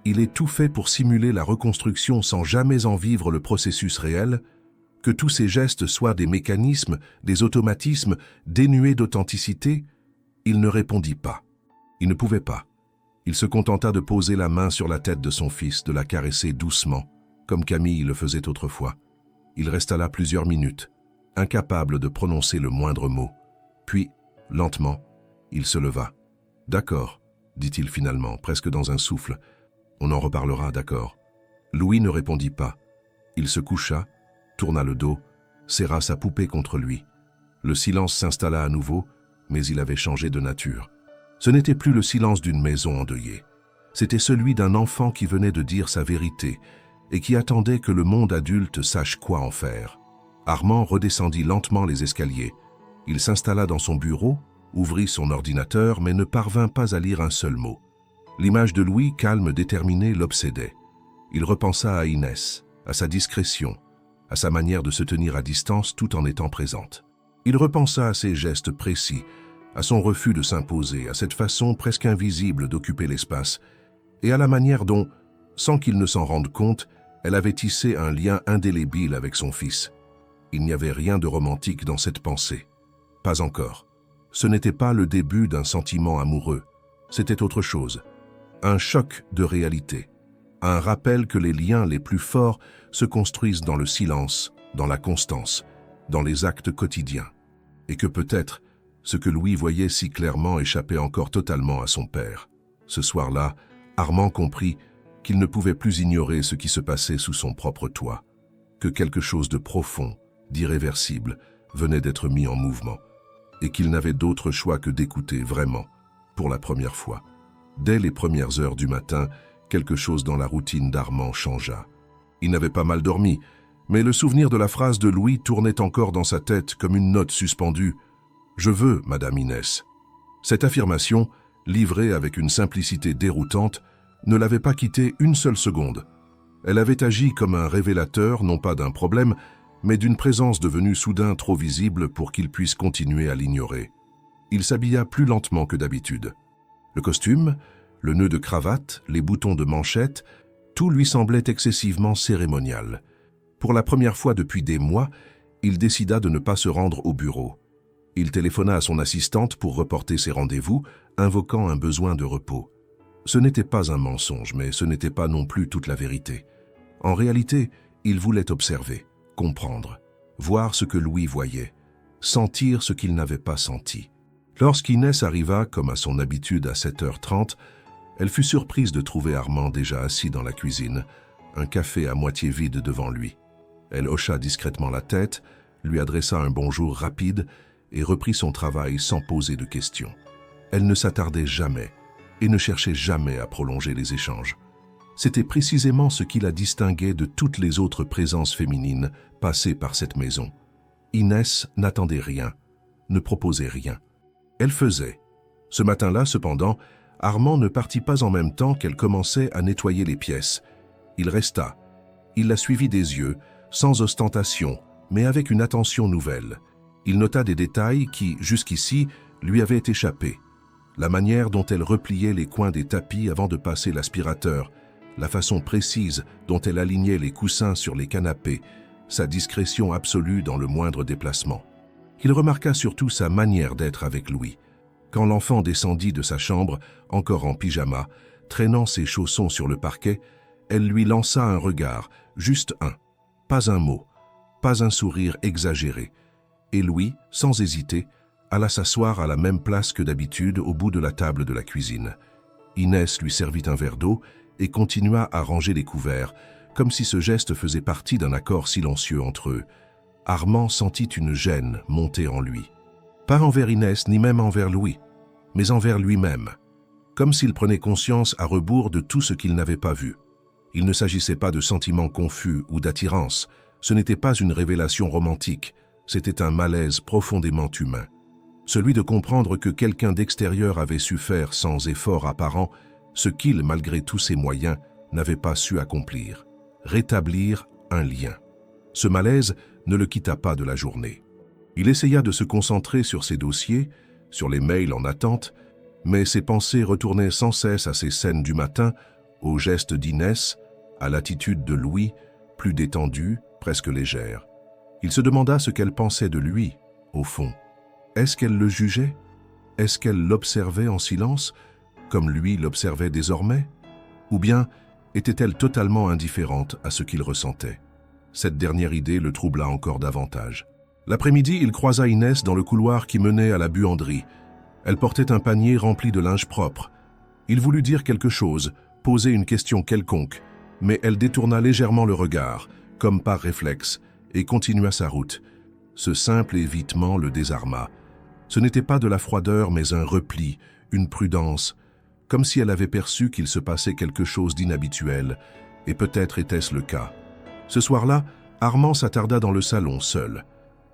il ait tout fait pour simuler la reconstruction sans jamais en vivre le processus réel? Que tous ces gestes soient des mécanismes, des automatismes, dénués d'authenticité? Il ne répondit pas. Il ne pouvait pas. Il se contenta de poser la main sur la tête de son fils, de la caresser doucement, comme Camille le faisait autrefois. Il resta là plusieurs minutes, incapable de prononcer le moindre mot. Puis, lentement, il se leva. « D'accord, » dit-il finalement, presque dans un souffle. « On en reparlera, d'accord. » Louis ne répondit pas. Il se coucha, tourna le dos, serra sa poupée contre lui. Le silence s'installa à nouveau, mais il avait changé de nature. Ce n'était plus le silence d'une maison endeuillée. C'était celui d'un enfant qui venait de dire sa vérité et qui attendait que le monde adulte sache quoi en faire. Armand redescendit lentement les escaliers. Il s'installa dans son bureau, ouvrit son ordinateur, mais ne parvint pas à lire un seul mot. L'image de Louis, calme, déterminé, l'obsédait. Il repensa à Inès, à sa discrétion, à sa manière de se tenir à distance tout en étant présente. Il repensa à ses gestes précis, à son refus de s'imposer, à cette façon presque invisible d'occuper l'espace, et à la manière dont, sans qu'il ne s'en rende compte, elle avait tissé un lien indélébile avec son fils. Il n'y avait rien de romantique dans cette pensée. Pas encore. Ce n'était pas le début d'un sentiment amoureux. C'était autre chose. Un choc de réalité. Un rappel que les liens les plus forts se construisent dans le silence, dans la constance, dans les actes quotidiens. Et que peut-être, ce que Louis voyait si clairement échappait encore totalement à son père. Ce soir-là, Armand comprit qu'il ne pouvait plus ignorer ce qui se passait sous son propre toit, que quelque chose de profond, d'irréversible, venait d'être mis en mouvement, et qu'il n'avait d'autre choix que d'écouter vraiment, pour la première fois. Dès les premières heures du matin, quelque chose dans la routine d'Armand changea. Il n'avait pas mal dormi, mais le souvenir de la phrase de Louis tournait encore dans sa tête comme une note suspendue. « Je veux, Madame Inès ». Cette affirmation, livrée avec une simplicité déroutante, ne l'avait pas quitté une seule seconde. Elle avait agi comme un révélateur, non pas d'un problème, mais d'une présence devenue soudain trop visible pour qu'il puisse continuer à l'ignorer. Il s'habilla plus lentement que d'habitude. Le costume, le nœud de cravate, les boutons de manchette, tout lui semblait excessivement cérémonial. Pour la première fois depuis des mois, il décida de ne pas se rendre au bureau. Il téléphona à son assistante pour reporter ses rendez-vous, invoquant un besoin de repos. Ce n'était pas un mensonge, mais ce n'était pas non plus toute la vérité. En réalité, il voulait observer, comprendre, voir ce que Louis voyait, sentir ce qu'il n'avait pas senti. Lorsqu'Inès arriva, comme à son habitude à 7h30, elle fut surprise de trouver Armand déjà assis dans la cuisine, un café à moitié vide devant lui. Elle hocha discrètement la tête, lui adressa un bonjour rapide et reprit son travail sans poser de questions. Elle ne s'attardait jamais et ne cherchait jamais à prolonger les échanges. C'était précisément ce qui la distinguait de toutes les autres présences féminines passées par cette maison. Inès n'attendait rien, ne proposait rien. Elle faisait. Ce matin-là, cependant, Armand ne partit pas en même temps qu'elle commençait à nettoyer les pièces. Il resta. Il la suivit des yeux, sans ostentation, mais avec une attention nouvelle. Il nota des détails qui, jusqu'ici, lui avaient échappé. La manière dont elle repliait les coins des tapis avant de passer l'aspirateur, la façon précise dont elle alignait les coussins sur les canapés, sa discrétion absolue dans le moindre déplacement. Il remarqua surtout sa manière d'être avec Louis. Quand l'enfant descendit de sa chambre, encore en pyjama, traînant ses chaussons sur le parquet, elle lui lança un regard, juste un, pas un mot, pas un sourire exagéré. Et Louis, sans hésiter, alla s'asseoir à la même place que d'habitude au bout de la table de la cuisine. Inès lui servit un verre d'eau et continua à ranger les couverts, comme si ce geste faisait partie d'un accord silencieux entre eux. Armand sentit une gêne monter en lui. Pas envers Inès, ni même envers Louis, mais envers lui-même, comme s'il prenait conscience à rebours de tout ce qu'il n'avait pas vu. Il ne s'agissait pas de sentiments confus ou d'attirance, ce n'était pas une révélation romantique, c'était un malaise profondément humain. Celui de comprendre que quelqu'un d'extérieur avait su faire sans effort apparent ce qu'il, malgré tous ses moyens, n'avait pas su accomplir, rétablir un lien. Ce malaise ne le quitta pas de la journée. Il essaya de se concentrer sur ses dossiers, sur les mails en attente, mais ses pensées retournaient sans cesse à ces scènes du matin, aux gestes d'Inès, à l'attitude de Louis, plus détendue, presque légère. Il se demanda ce qu'elle pensait de lui, au fond. Est-ce qu'elle le jugeait? Est-ce qu'elle l'observait en silence, comme lui l'observait désormais? Ou bien était-elle totalement indifférente à ce qu'il ressentait? Cette dernière idée le troubla encore davantage. L'après-midi, il croisa Inès dans le couloir qui menait à la buanderie. Elle portait un panier rempli de linge propre. Il voulut dire quelque chose, poser une question quelconque, mais elle détourna légèrement le regard, comme par réflexe, et continua sa route, Ce simple évitement le désarma. Ce n'était pas de la froideur, mais un repli, une prudence, comme si elle avait perçu qu'il se passait quelque chose d'inhabituel, et peut-être était-ce le cas. Ce soir-là, Armand s'attarda dans le salon, seul.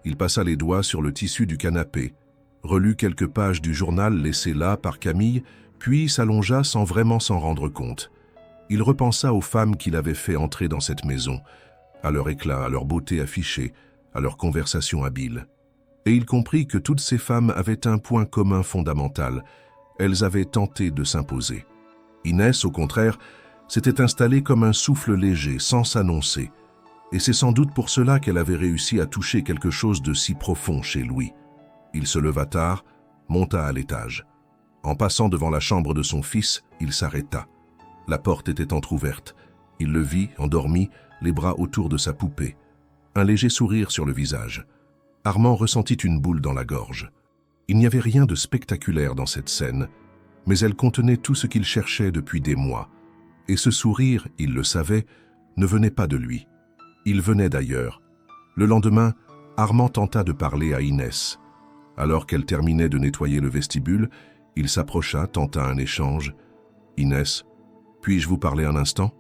Il passa les doigts sur le tissu du canapé, relut quelques pages du journal laissé là par Camille, puis s'allongea sans vraiment s'en rendre compte. Il repensa aux femmes qu'il avait fait entrer dans cette maison, à leur éclat, à leur beauté affichée, à leur conversation habile. Et il comprit que toutes ces femmes avaient un point commun fondamental. Elles avaient tenté de s'imposer. Inès, au contraire, s'était installée comme un souffle léger, sans s'annoncer. Et c'est sans doute pour cela qu'elle avait réussi à toucher quelque chose de si profond chez Louis. Il se leva tard, monta à l'étage. En passant devant la chambre de son fils, il s'arrêta. La porte était entr'ouverte. Il le vit, endormi, les bras autour de sa poupée. Un léger sourire sur le visage. Armand ressentit une boule dans la gorge. Il n'y avait rien de spectaculaire dans cette scène, mais elle contenait tout ce qu'il cherchait depuis des mois. Et ce sourire, il le savait, ne venait pas de lui. Il venait d'ailleurs. Le lendemain, Armand tenta de parler à Inès. Alors qu'elle terminait de nettoyer le vestibule, il s'approcha, tenta un échange. « Inès, puis-je vous parler un instant ?»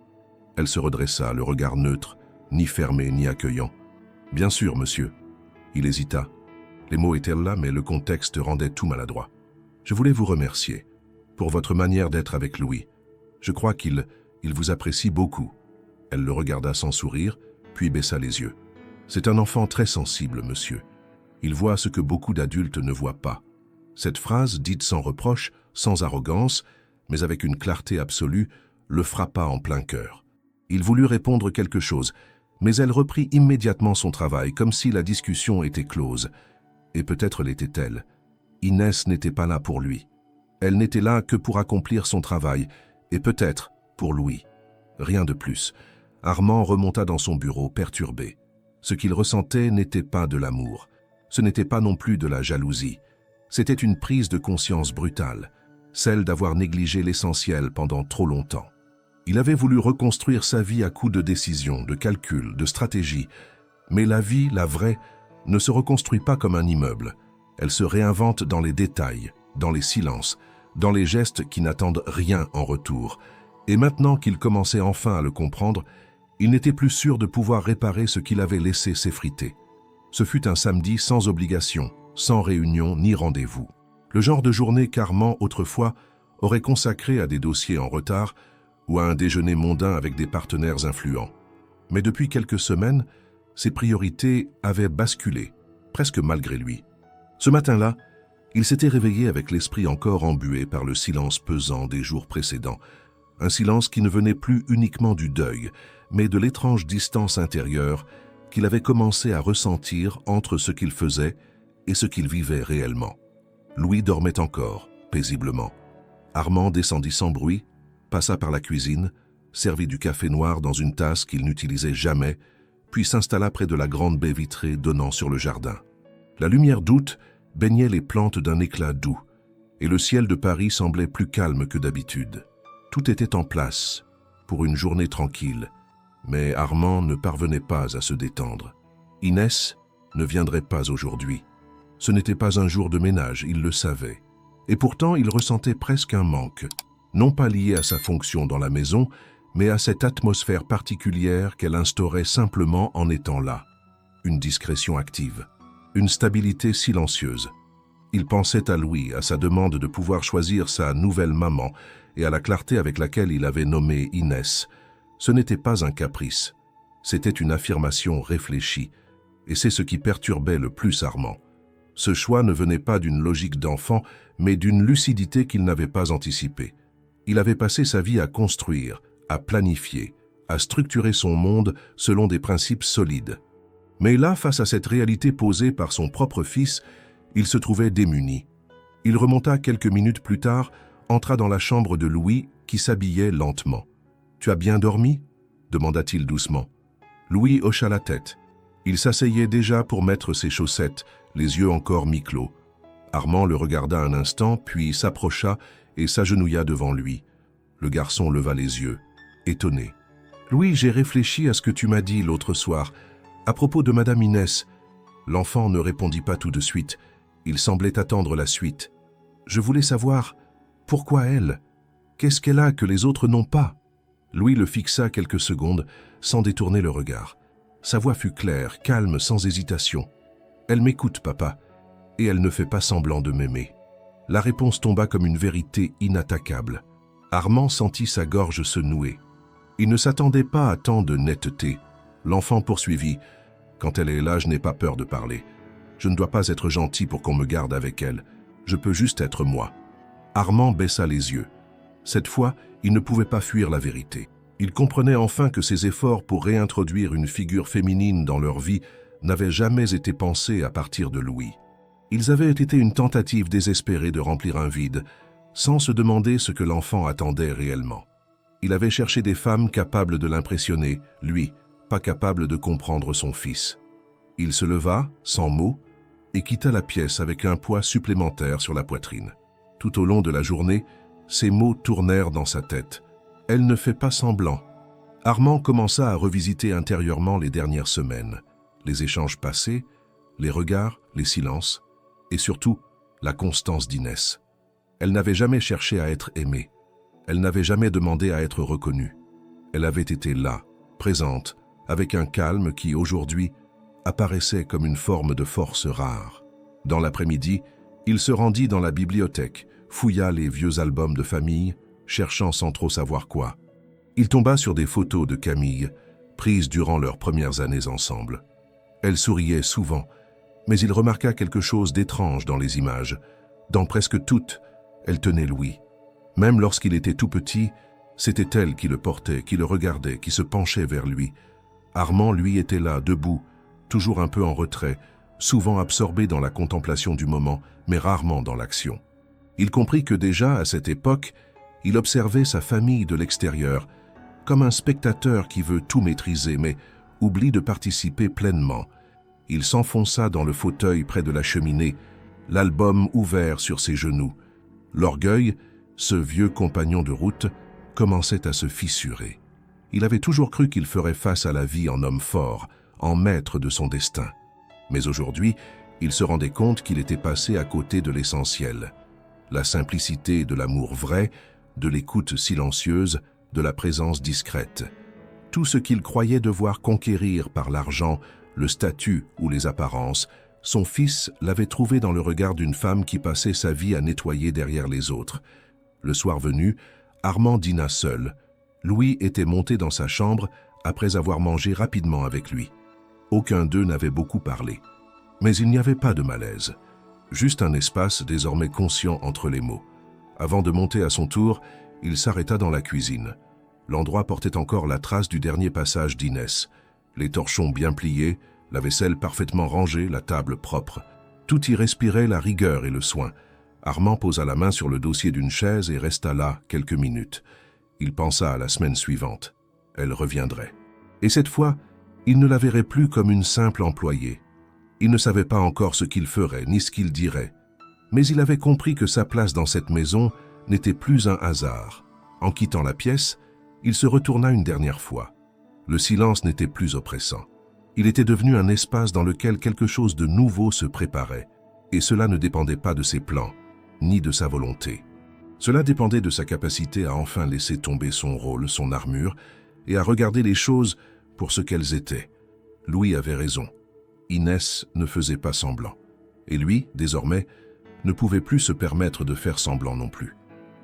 Elle se redressa, le regard neutre, ni fermé ni accueillant. « Bien sûr, monsieur. » Il hésita. Les mots étaient là, mais le contexte rendait tout maladroit. « Je voulais vous remercier pour votre manière d'être avec Louis. Je crois qu'il vous apprécie beaucoup. » Elle le regarda sans sourire, puis baissa les yeux. « C'est un enfant très sensible, monsieur. Il voit ce que beaucoup d'adultes ne voient pas. » Cette phrase, dite sans reproche, sans arrogance, mais avec une clarté absolue, le frappa en plein cœur. Il voulut répondre quelque chose, mais elle reprit immédiatement son travail, comme si la discussion était close. Et peut-être l'était-elle. Inès n'était pas là pour lui. Elle n'était là que pour accomplir son travail, et peut-être pour Louis. Rien de plus. Armand remonta dans son bureau, perturbé. Ce qu'il ressentait n'était pas de l'amour. Ce n'était pas non plus de la jalousie. C'était une prise de conscience brutale, celle d'avoir négligé l'essentiel pendant trop longtemps. Il avait voulu reconstruire sa vie à coups de décisions, de calculs, de stratégies. Mais la vie, la vraie, ne se reconstruit pas comme un immeuble. Elle se réinvente dans les détails, dans les silences, dans les gestes qui n'attendent rien en retour. Et maintenant qu'il commençait enfin à le comprendre, il n'était plus sûr de pouvoir réparer ce qu'il avait laissé s'effriter. Ce fut un samedi sans obligation, sans réunion ni rendez-vous. Le genre de journée qu'Armand, autrefois, aurait consacré à des dossiers en retard ou à un déjeuner mondain avec des partenaires influents. Mais depuis quelques semaines, ses priorités avaient basculé, presque malgré lui. Ce matin-là, il s'était réveillé avec l'esprit encore embué par le silence pesant des jours précédents, un silence qui ne venait plus uniquement du deuil, mais de l'étrange distance intérieure qu'il avait commencé à ressentir entre ce qu'il faisait et ce qu'il vivait réellement. Louis dormait encore, paisiblement. Armand descendit sans bruit, passa par la cuisine, servit du café noir dans une tasse qu'il n'utilisait jamais, puis s'installa près de la grande baie vitrée donnant sur le jardin. La lumière d'août baignait les plantes d'un éclat doux, et le ciel de Paris semblait plus calme que d'habitude. Tout était en place, pour une journée tranquille, mais Armand ne parvenait pas à se détendre. Inès ne viendrait pas aujourd'hui. Ce n'était pas un jour de ménage, il le savait. Et pourtant, il ressentait presque un manque, non pas lié à sa fonction dans la maison, mais à cette atmosphère particulière qu'elle instaurait simplement en étant là. Une discrétion active, une stabilité silencieuse. Il pensait à Louis, à sa demande de pouvoir choisir sa nouvelle maman et à la clarté avec laquelle il avait nommé Inès. Ce n'était pas un caprice, c'était une affirmation réfléchie, et c'est ce qui perturbait le plus Armand. Ce choix ne venait pas d'une logique d'enfant, mais d'une lucidité qu'il n'avait pas anticipée. Il avait passé sa vie à construire, à planifier, à structurer son monde selon des principes solides. Mais là, face à cette réalité posée par son propre fils, il se trouvait démuni. Il remonta quelques minutes plus tard, entra dans la chambre de Louis, qui s'habillait lentement. « Tu as bien dormi ?» demanda-t-il doucement. Louis hocha la tête. Il s'asseyait déjà pour mettre ses chaussettes, les yeux encore mi-clos. Armand le regarda un instant, puis s'approcha et s'agenouilla devant lui. Le garçon leva les yeux, étonné. « Louis, j'ai réfléchi à ce que tu m'as dit l'autre soir, à propos de Madame Inès. L'enfant ne répondit pas tout de suite. Il semblait attendre la suite. « Je voulais savoir, pourquoi elle? Qu'est-ce qu'elle a que les autres n'ont pas ?» Louis le fixa quelques secondes, sans détourner le regard. Sa voix fut claire, calme, sans hésitation. « Elle m'écoute, papa, et elle ne fait pas semblant de m'aimer. » La réponse tomba comme une vérité inattaquable. Armand sentit sa gorge se nouer. Il ne s'attendait pas à tant de netteté. L'enfant poursuivit. « Quand elle est là, je n'ai pas peur de parler. Je ne dois pas être gentil pour qu'on me garde avec elle. Je peux juste être moi. » Armand baissa les yeux. Cette fois, il ne pouvait pas fuir la vérité. Il comprenait enfin que ses efforts pour réintroduire une figure féminine dans leur vie n'avaient jamais été pensés à partir de Louis. Ils avaient été une tentative désespérée de remplir un vide, sans se demander ce que l'enfant attendait réellement. Il avait cherché des femmes capables de l'impressionner, lui, pas capable de comprendre son fils. Il se leva, sans mots, et quitta la pièce avec un poids supplémentaire sur la poitrine. Tout au long de la journée, ces mots tournèrent dans sa tête. « Elle ne fait pas semblant. » Armand commença à revisiter intérieurement les dernières semaines, les échanges passés, les regards, les silences, et surtout, la constance d'Inès. Elle n'avait jamais cherché à être aimée. Elle n'avait jamais demandé à être reconnue. Elle avait été là, présente, avec un calme qui, aujourd'hui, apparaissait comme une forme de force rare. Dans l'après-midi, il se rendit dans la bibliothèque, fouilla les vieux albums de famille, cherchant sans trop savoir quoi. Il tomba sur des photos de Camille, prises durant leurs premières années ensemble. Elle souriait souvent, mais il remarqua quelque chose d'étrange dans les images. Dans presque toutes, elle tenait Louis. Même lorsqu'il était tout petit, c'était elle qui le portait, qui le regardait, qui se penchait vers lui. Armand, lui, était là, debout, toujours un peu en retrait, souvent absorbé dans la contemplation du moment, mais rarement dans l'action. Il comprit que déjà, à cette époque, il observait sa famille de l'extérieur, comme un spectateur qui veut tout maîtriser, mais oublie de participer pleinement. Il s'enfonça dans le fauteuil près de la cheminée, l'album ouvert sur ses genoux. L'orgueil, ce vieux compagnon de route, commençait à se fissurer. Il avait toujours cru qu'il ferait face à la vie en homme fort, en maître de son destin. Mais aujourd'hui, il se rendait compte qu'il était passé à côté de l'essentiel. La simplicité de l'amour vrai, de l'écoute silencieuse, de la présence discrète. Tout ce qu'il croyait devoir conquérir par l'argent, le statut ou les apparences, son fils l'avait trouvé dans le regard d'une femme qui passait sa vie à nettoyer derrière les autres. Le soir venu, Armand dîna seul. Louis était monté dans sa chambre après avoir mangé rapidement avec lui. Aucun d'eux n'avait beaucoup parlé. Mais il n'y avait pas de malaise. Juste un espace désormais conscient entre les mots. Avant de monter à son tour, il s'arrêta dans la cuisine. L'endroit portait encore la trace du dernier passage d'Inès. Les torchons bien pliés, la vaisselle parfaitement rangée, la table propre. Tout y respirait la rigueur et le soin. Armand posa la main sur le dossier d'une chaise et resta là quelques minutes. Il pensa à la semaine suivante. Elle reviendrait. Et cette fois, il ne la verrait plus comme une simple employée. Il ne savait pas encore ce qu'il ferait, ni ce qu'il dirait. Mais il avait compris que sa place dans cette maison n'était plus un hasard. En quittant la pièce, il se retourna une dernière fois. Le silence n'était plus oppressant. Il était devenu un espace dans lequel quelque chose de nouveau se préparait. Et cela ne dépendait pas de ses plans, ni de sa volonté. Cela dépendait de sa capacité à enfin laisser tomber son rôle, son armure, et à regarder les choses pour ce qu'elles étaient. Louis avait raison. Inès ne faisait pas semblant. Et lui, désormais, ne pouvait plus se permettre de faire semblant non plus.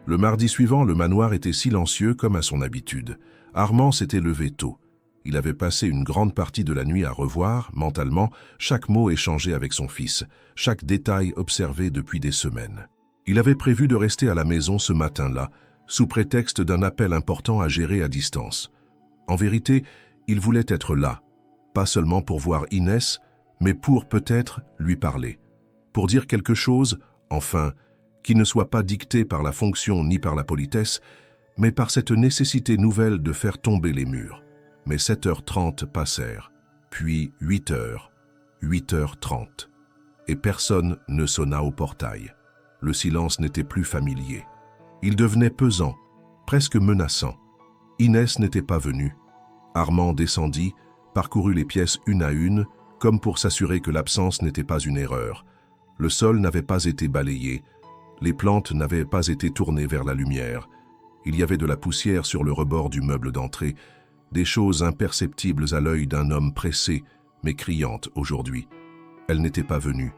Le mardi suivant, le manoir était silencieux comme à son habitude. Armand s'était levé tôt. Il avait passé une grande partie de la nuit à revoir, mentalement, chaque mot échangé avec son fils, chaque détail observé depuis des semaines. Il avait prévu de rester à la maison ce matin-là, sous prétexte d'un appel important à gérer à distance. En vérité, il voulait être là, pas seulement pour voir Inès, mais pour peut-être lui parler. Pour dire quelque chose, enfin, qui ne soit pas dicté par la fonction ni par la politesse, mais par cette nécessité nouvelle de faire tomber les murs. Mais 7h30 passèrent, puis 8h, 8h30. Et personne ne sonna au portail. Le silence n'était plus familier. Il devenait pesant, presque menaçant. Inès n'était pas venue. Armand descendit, parcourut les pièces une à une, comme pour s'assurer que l'absence n'était pas une erreur. Le sol n'avait pas été balayé, les plantes n'avaient pas été tournées vers la lumière. Il y avait de la poussière sur le rebord du meuble d'entrée, des choses imperceptibles à l'œil d'un homme pressé, mais criante aujourd'hui. Elle n'était pas venue,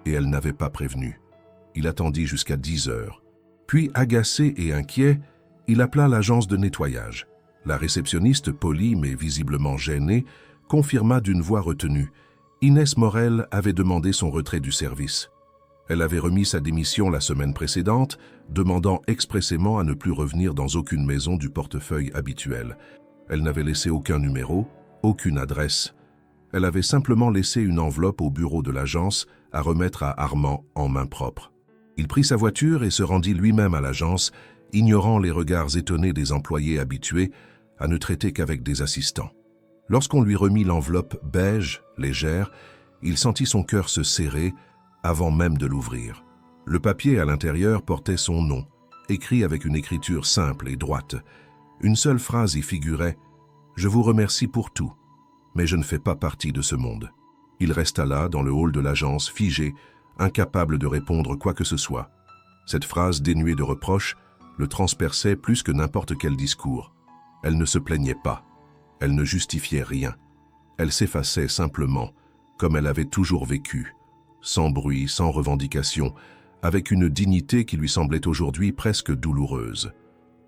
et elle n'avait pas prévenu. Il attendit jusqu'à 10 heures. Puis, agacé et inquiet, il appela l'agence de nettoyage. La réceptionniste, polie mais visiblement gênée, confirma d'une voix retenue. Inès Morel avait demandé son retrait du service. Elle avait remis sa démission la semaine précédente, demandant expressément à ne plus revenir dans aucune maison du portefeuille habituel. Elle n'avait laissé aucun numéro, aucune adresse. Elle avait simplement laissé une enveloppe au bureau de l'agence à remettre à Armand en main propre. Il prit sa voiture et se rendit lui-même à l'agence, ignorant les regards étonnés des employés habitués à ne traiter qu'avec des assistants. Lorsqu'on lui remit l'enveloppe beige, légère, il sentit son cœur se serrer avant même de l'ouvrir. Le papier à l'intérieur portait son nom, écrit avec une écriture simple et droite. Une seule phrase y figurait « Je vous remercie pour tout, mais je ne fais pas partie de ce monde ». Il resta là, dans le hall de l'agence, figé, incapable de répondre quoi que ce soit. Cette phrase dénuée de reproches le transperçait plus que n'importe quel discours. Elle ne se plaignait pas. Elle ne justifiait rien. Elle s'effaçait simplement, comme elle avait toujours vécu, sans bruit, sans revendication, avec une dignité qui lui semblait aujourd'hui presque douloureuse.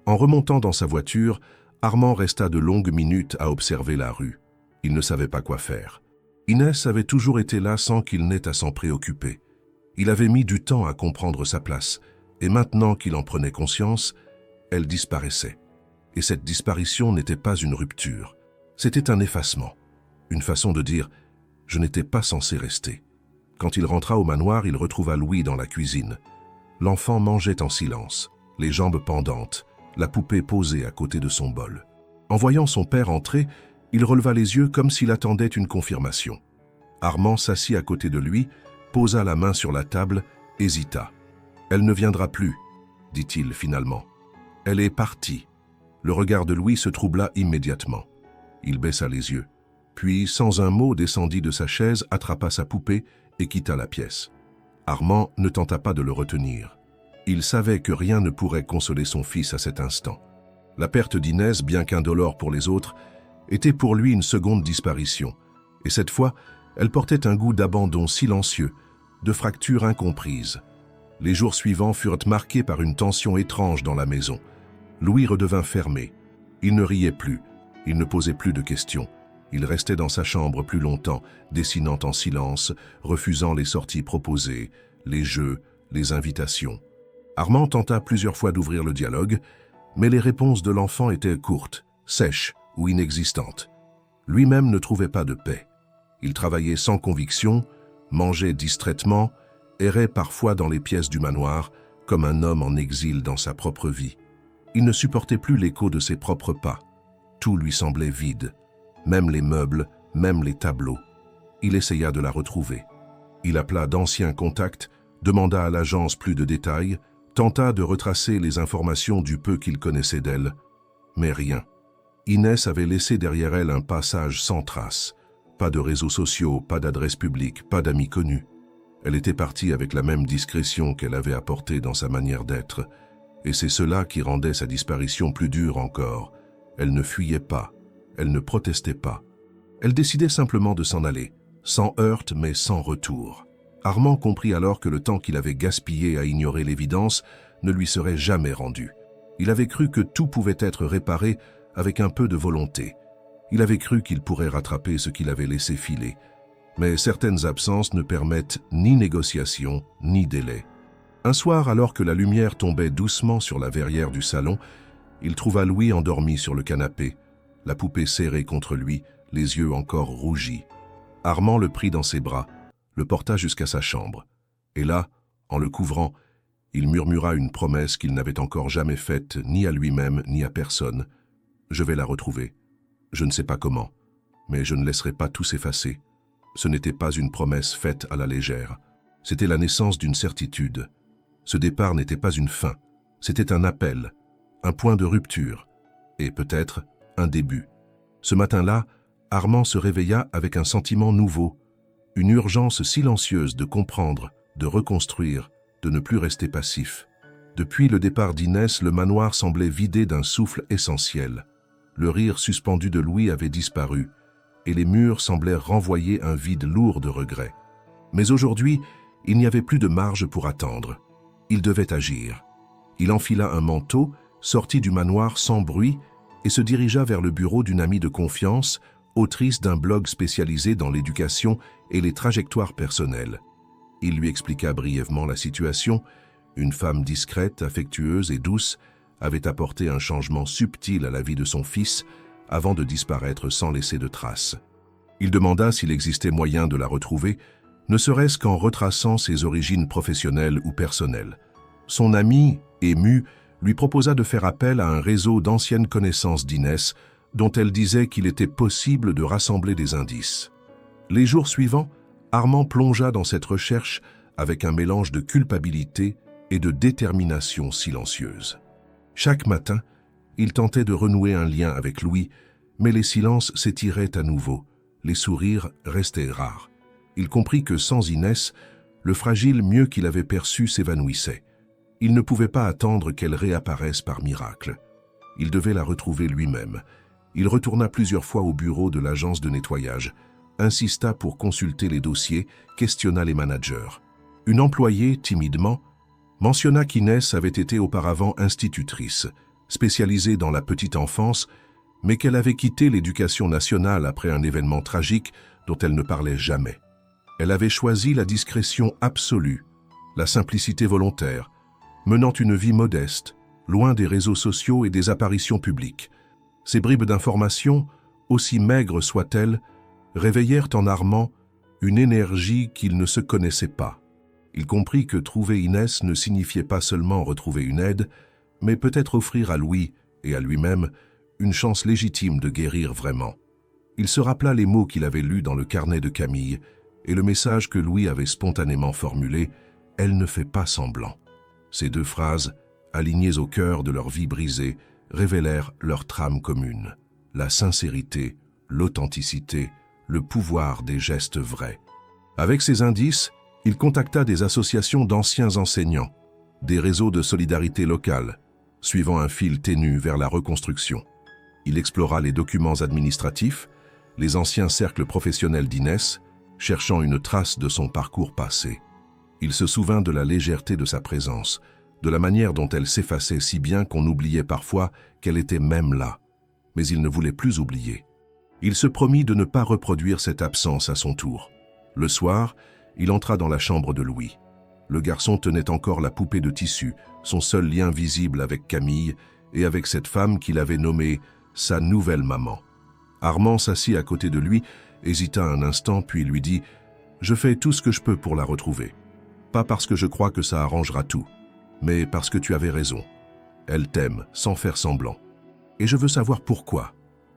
En remontant dans sa voiture, Armand resta de longues minutes à observer la rue. Il ne savait pas quoi faire. Inès avait toujours été là sans qu'il n'ait à s'en préoccuper. Il avait mis du temps à comprendre sa place, et maintenant qu'il en prenait conscience, elle disparaissait. Et cette disparition n'était pas une rupture, c'était un effacement, une façon de dire « je n'étais pas censé rester ». Quand il rentra au manoir, il retrouva Louis dans la cuisine. L'enfant mangeait en silence, les jambes pendantes, la poupée posée à côté de son bol. En voyant son père entrer, il releva les yeux comme s'il attendait une confirmation. Armand s'assit à côté de lui, posa la main sur la table, hésita. « Elle ne viendra plus », dit-il finalement. « Elle est partie ». Le regard de Louis se troubla immédiatement. Il baissa les yeux, puis, sans un mot, descendit de sa chaise, attrapa sa poupée et quitta la pièce. Armand ne tenta pas de le retenir. Il savait que rien ne pourrait consoler son fils à cet instant. La perte d'Inès, bien qu'indolore pour les autres, était pour lui une seconde disparition, et cette fois, elle portait un goût d'abandon silencieux, de fracture incomprise. Les jours suivants furent marqués par une tension étrange dans la maison. Louis redevint fermé. Il ne riait plus, il ne posait plus de questions. Il restait dans sa chambre plus longtemps, dessinant en silence, refusant les sorties proposées, les jeux, les invitations. Armand tenta plusieurs fois d'ouvrir le dialogue, mais les réponses de l'enfant étaient courtes, sèches ou inexistantes. Lui-même ne trouvait pas de paix. Il travaillait sans conviction, mangeait distraitement, errait parfois dans les pièces du manoir, comme un homme en exil dans sa propre vie. Il ne supportait plus l'écho de ses propres pas. Tout lui semblait vide, même les meubles, même les tableaux. Il essaya de la retrouver. Il appela d'anciens contacts, demanda à l'agence plus de détails, tenta de retracer les informations du peu qu'il connaissait d'elle, mais rien. Inès avait laissé derrière elle un passage sans trace. Pas de réseaux sociaux, pas d'adresse publique, pas d'amis connus. Elle était partie avec la même discrétion qu'elle avait apportée dans sa manière d'être, et c'est cela qui rendait sa disparition plus dure encore. Elle ne fuyait pas, elle ne protestait pas. Elle décidait simplement de s'en aller, sans heurte mais sans retour. Armand comprit alors que le temps qu'il avait gaspillé à ignorer l'évidence ne lui serait jamais rendu. Il avait cru que tout pouvait être réparé avec un peu de volonté. Il avait cru qu'il pourrait rattraper ce qu'il avait laissé filer. Mais certaines absences ne permettent ni négociation, ni délai. Un soir, alors que la lumière tombait doucement sur la verrière du salon, il trouva Louis endormi sur le canapé, la poupée serrée contre lui, les yeux encore rougis. Armand le prit dans ses bras, le porta jusqu'à sa chambre. Et là, en le couvrant, il murmura une promesse qu'il n'avait encore jamais faite ni à lui-même ni à personne. « Je vais la retrouver. Je ne sais pas comment, mais je ne laisserai pas tout s'effacer. » Ce n'était pas une promesse faite à la légère. C'était la naissance d'une certitude. Ce départ n'était pas une fin. C'était un appel, un point de rupture, et peut-être un début. Ce matin-là, Armand se réveilla avec un sentiment nouveau, une urgence silencieuse de comprendre, de reconstruire, de ne plus rester passif. Depuis le départ d'Inès, le manoir semblait vidé d'un souffle essentiel. Le rire suspendu de Louis avait disparu, et les murs semblaient renvoyer un vide lourd de regrets. Mais aujourd'hui, il n'y avait plus de marge pour attendre. Il devait agir. Il enfila un manteau, sortit du manoir sans bruit et se dirigea vers le bureau d'une amie de confiance, autrice d'un blog spécialisé dans l'éducation et les trajectoires personnelles. Il lui expliqua brièvement la situation. Une femme discrète, affectueuse et douce avait apporté un changement subtil à la vie de son fils avant de disparaître sans laisser de traces. Il demanda s'il existait moyen de la retrouver, ne serait-ce qu'en retraçant ses origines professionnelles ou personnelles. Son ami, ému, lui proposa de faire appel à un réseau d'anciennes connaissances d'Inès, dont elle disait qu'il était possible de rassembler des indices. Les jours suivants, Armand plongea dans cette recherche avec un mélange de culpabilité et de détermination silencieuse. Chaque matin, il tentait de renouer un lien avec Louis, mais les silences s'étiraient à nouveau, les sourires restaient rares. Il comprit que sans Inès, le fragile mieux qu'il avait perçu s'évanouissait. Il ne pouvait pas attendre qu'elle réapparaisse par miracle. Il devait la retrouver lui-même. Il retourna plusieurs fois au bureau de l'agence de nettoyage, insista pour consulter les dossiers, questionna les managers. Une employée, timidement, mentionna qu'Inès avait été auparavant institutrice, spécialisée dans la petite enfance, mais qu'elle avait quitté l'éducation nationale après un événement tragique dont elle ne parlait jamais. Elle avait choisi la discrétion absolue, la simplicité volontaire, menant une vie modeste, loin des réseaux sociaux et des apparitions publiques. Ces bribes d'informations, aussi maigres soient-elles, réveillèrent en Armand une énergie qu'il ne se connaissait pas. Il comprit que trouver Inès ne signifiait pas seulement retrouver une aide, mais peut-être offrir à Louis et à lui-même une chance légitime de guérir vraiment. Il se rappela les mots qu'il avait lus dans le carnet de Camille et le message que Louis avait spontanément formulé « Elle ne fait pas semblant ». Ces deux phrases, alignées au cœur de leur vie brisée, révélèrent leur trame commune. La sincérité, l'authenticité, le pouvoir des gestes vrais. Avec ces indices, il contacta des associations d'anciens enseignants, des réseaux de solidarité locale, suivant un fil ténu vers la reconstruction. Il explora les documents administratifs, les anciens cercles professionnels d'Inès, cherchant une trace de son parcours passé. Il se souvint de la légèreté de sa présence, de la manière dont elle s'effaçait si bien qu'on oubliait parfois qu'elle était même là. Mais il ne voulait plus oublier. Il se promit de ne pas reproduire cette absence à son tour. Le soir, il entra dans la chambre de Louis. Le garçon tenait encore la poupée de tissu, son seul lien visible avec Camille et avec cette femme qu'il avait nommée sa nouvelle maman. Armand s'assit à côté de lui, hésita un instant, puis lui dit « Je fais tout ce que je peux pour la retrouver. Pas parce que je crois que ça arrangera tout, mais parce que tu avais raison. Elle t'aime, sans faire semblant. Et je veux savoir pourquoi.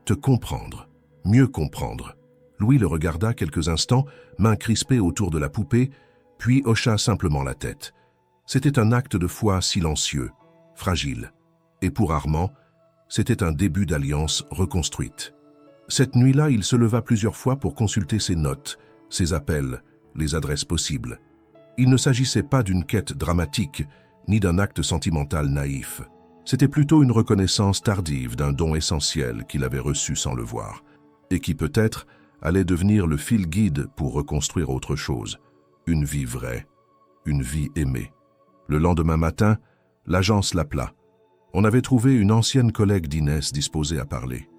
Te comprendre, mieux comprendre. » Louis le regarda quelques instants, mains crispées autour de la poupée, puis hocha simplement la tête. C'était un acte de foi silencieux, fragile. Et pour Armand, c'était un début d'alliance reconstruite. Cette nuit-là, il se leva plusieurs fois pour consulter ses notes, ses appels, les adresses possibles. Il ne s'agissait pas d'une quête dramatique, ni d'un acte sentimental naïf. C'était plutôt une reconnaissance tardive d'un don essentiel qu'il avait reçu sans le voir, et qui peut-être allait devenir le fil guide pour reconstruire autre chose, une vie vraie, une vie aimée. Le lendemain matin, l'agence l'appela. On avait trouvé une ancienne collègue d'Inès disposée à parler.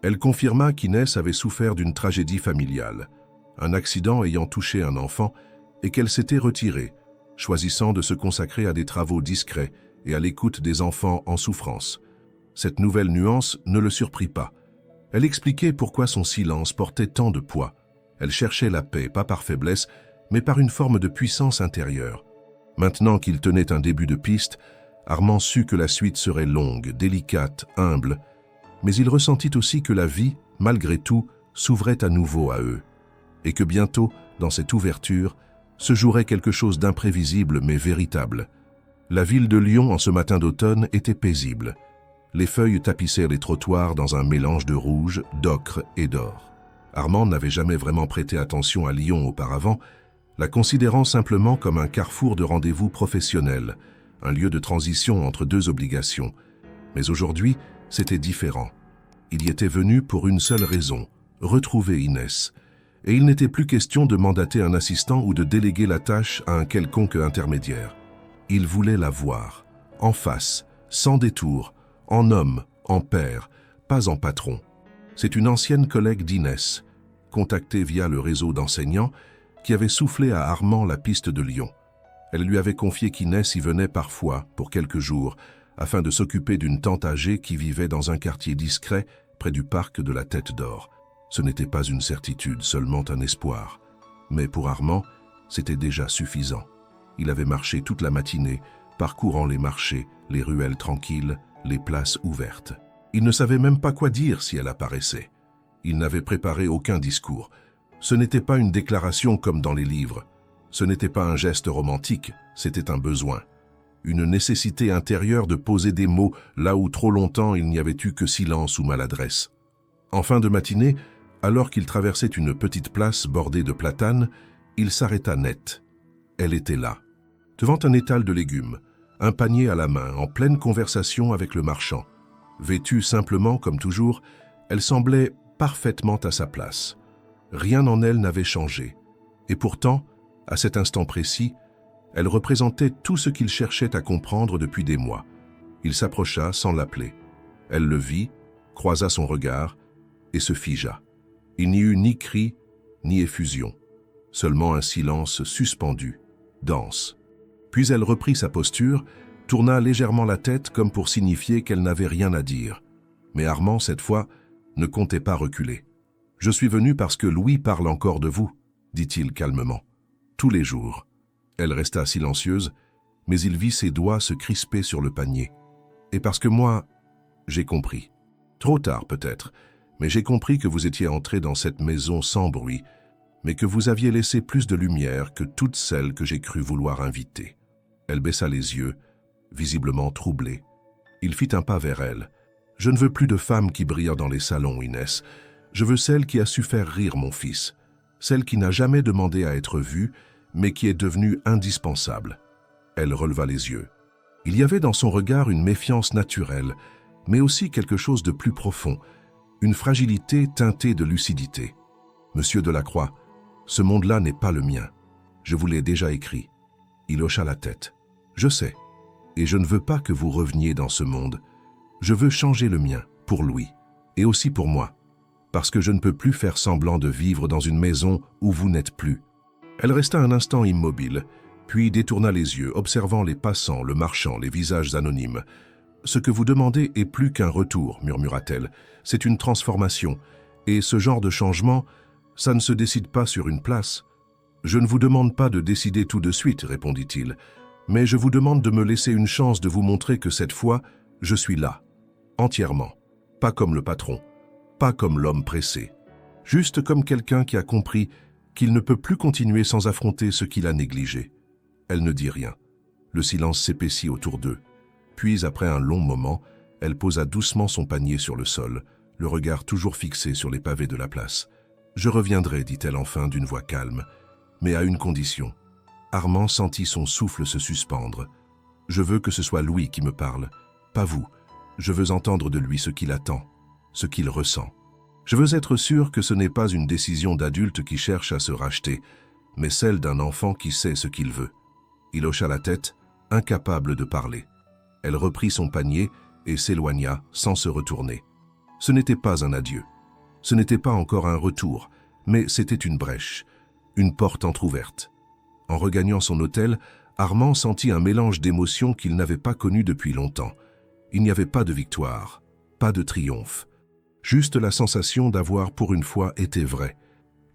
Elle confirma qu'Inès avait souffert d'une tragédie familiale, un accident ayant touché un enfant, et qu'elle s'était retirée, choisissant de se consacrer à des travaux discrets et à l'écoute des enfants en souffrance. Cette nouvelle nuance ne le surprit pas. Elle expliquait pourquoi son silence portait tant de poids. Elle cherchait la paix, pas par faiblesse, mais par une forme de puissance intérieure. Maintenant qu'il tenait un début de piste, Armand sut que la suite serait longue, délicate, humble, mais il ressentit aussi que la vie, malgré tout, s'ouvrait à nouveau à eux, et que bientôt, dans cette ouverture, se jouerait quelque chose d'imprévisible mais véritable. La ville de Lyon, en ce matin d'automne, était paisible. Les feuilles tapissèrent les trottoirs dans un mélange de rouge, d'ocre et d'or. Armand n'avait jamais vraiment prêté attention à Lyon auparavant, la considérant simplement comme un carrefour de rendez-vous professionnels, un lieu de transition entre deux obligations. Mais aujourd'hui, c'était différent. Il y était venu pour une seule raison, retrouver Inès. Et il n'était plus question de mandater un assistant ou de déléguer la tâche à un quelconque intermédiaire. Il voulait la voir, en face, sans détour, en homme, en père, pas en patron. C'est une ancienne collègue d'Inès, contactée via le réseau d'enseignants, qui avait soufflé à Armand la piste de Lyon. Elle lui avait confié qu'Inès y venait parfois, pour quelques jours, afin de s'occuper d'une tante âgée qui vivait dans un quartier discret près du parc de la Tête d'Or. Ce n'était pas une certitude, seulement un espoir. Mais pour Armand, c'était déjà suffisant. Il avait marché toute la matinée, parcourant les marchés, les ruelles tranquilles, les places ouvertes. Il ne savait même pas quoi dire si elle apparaissait. Il n'avait préparé aucun discours. Ce n'était pas une déclaration comme dans les livres. Ce n'était pas un geste romantique, c'était un besoin. Une nécessité intérieure de poser des mots là où trop longtemps il n'y avait eu que silence ou maladresse. En fin de matinée, alors qu'il traversait une petite place bordée de platanes, il s'arrêta net. Elle était là, devant un étal de légumes, un panier à la main, en pleine conversation avec le marchand. Vêtue simplement comme toujours, elle semblait parfaitement à sa place. Rien en elle n'avait changé. Et pourtant, à cet instant précis, elle représentait tout ce qu'il cherchait à comprendre depuis des mois. Il s'approcha sans l'appeler. Elle le vit, croisa son regard et se figea. Il n'y eut ni cri, ni effusion, seulement un silence suspendu, dense. Puis elle reprit sa posture, tourna légèrement la tête comme pour signifier qu'elle n'avait rien à dire. Mais Armand, cette fois, ne comptait pas reculer. « Je suis venu parce que Louis parle encore de vous », dit-il calmement. « Tous les jours. » Elle resta silencieuse, mais il vit ses doigts se crisper sur le panier. « Et parce que moi, j'ai compris. Trop tard peut-être, mais j'ai compris que vous étiez entré dans cette maison sans bruit, mais que vous aviez laissé plus de lumière que toutes celles que j'ai cru vouloir inviter. » Elle baissa les yeux, visiblement troublée. Il fit un pas vers elle. « Je ne veux plus de femme qui brille dans les salons, Inès. Je veux celle qui a su faire rire mon fils, celle qui n'a jamais demandé à être vue, mais qui est devenue indispensable. » Elle releva les yeux. Il y avait dans son regard une méfiance naturelle, mais aussi quelque chose de plus profond, une fragilité teintée de lucidité. « Monsieur Delacroix, ce monde-là n'est pas le mien. Je vous l'ai déjà écrit. » Il hocha la tête. « Je sais, et je ne veux pas que vous reveniez dans ce monde. Je veux changer le mien, pour Louis, et aussi pour moi, parce que je ne peux plus faire semblant de vivre dans une maison où vous n'êtes plus. » Elle resta un instant immobile, puis détourna les yeux, observant les passants, le marchand, les visages anonymes. « Ce que vous demandez est plus qu'un retour, murmura-t-elle. C'est une transformation, et ce genre de changement, ça ne se décide pas sur une place. »« Je ne vous demande pas de décider tout de suite, répondit-il, mais je vous demande de me laisser une chance de vous montrer que cette fois, je suis là, entièrement, pas comme le patron, pas comme l'homme pressé, juste comme quelqu'un qui a compris qu'il ne peut plus continuer sans affronter ce qu'il a négligé. » Elle ne dit rien. Le silence s'épaissit autour d'eux. Puis, après un long moment, elle posa doucement son panier sur le sol, le regard toujours fixé sur les pavés de la place. « Je reviendrai, dit-elle enfin d'une voix calme, mais à une condition. » Armand sentit son souffle se suspendre. « Je veux que ce soit Louis qui me parle, pas vous. Je veux entendre de lui ce qu'il attend, ce qu'il ressent. Je veux être sûr que ce n'est pas une décision d'adulte qui cherche à se racheter, mais celle d'un enfant qui sait ce qu'il veut. » Il hocha la tête, incapable de parler. Elle reprit son panier et s'éloigna sans se retourner. Ce n'était pas un adieu. Ce n'était pas encore un retour, mais c'était une brèche, une porte entr'ouverte. En regagnant son hôtel, Armand sentit un mélange d'émotions qu'il n'avait pas connu depuis longtemps. Il n'y avait pas de victoire, pas de triomphe. Juste la sensation d'avoir pour une fois été vrai,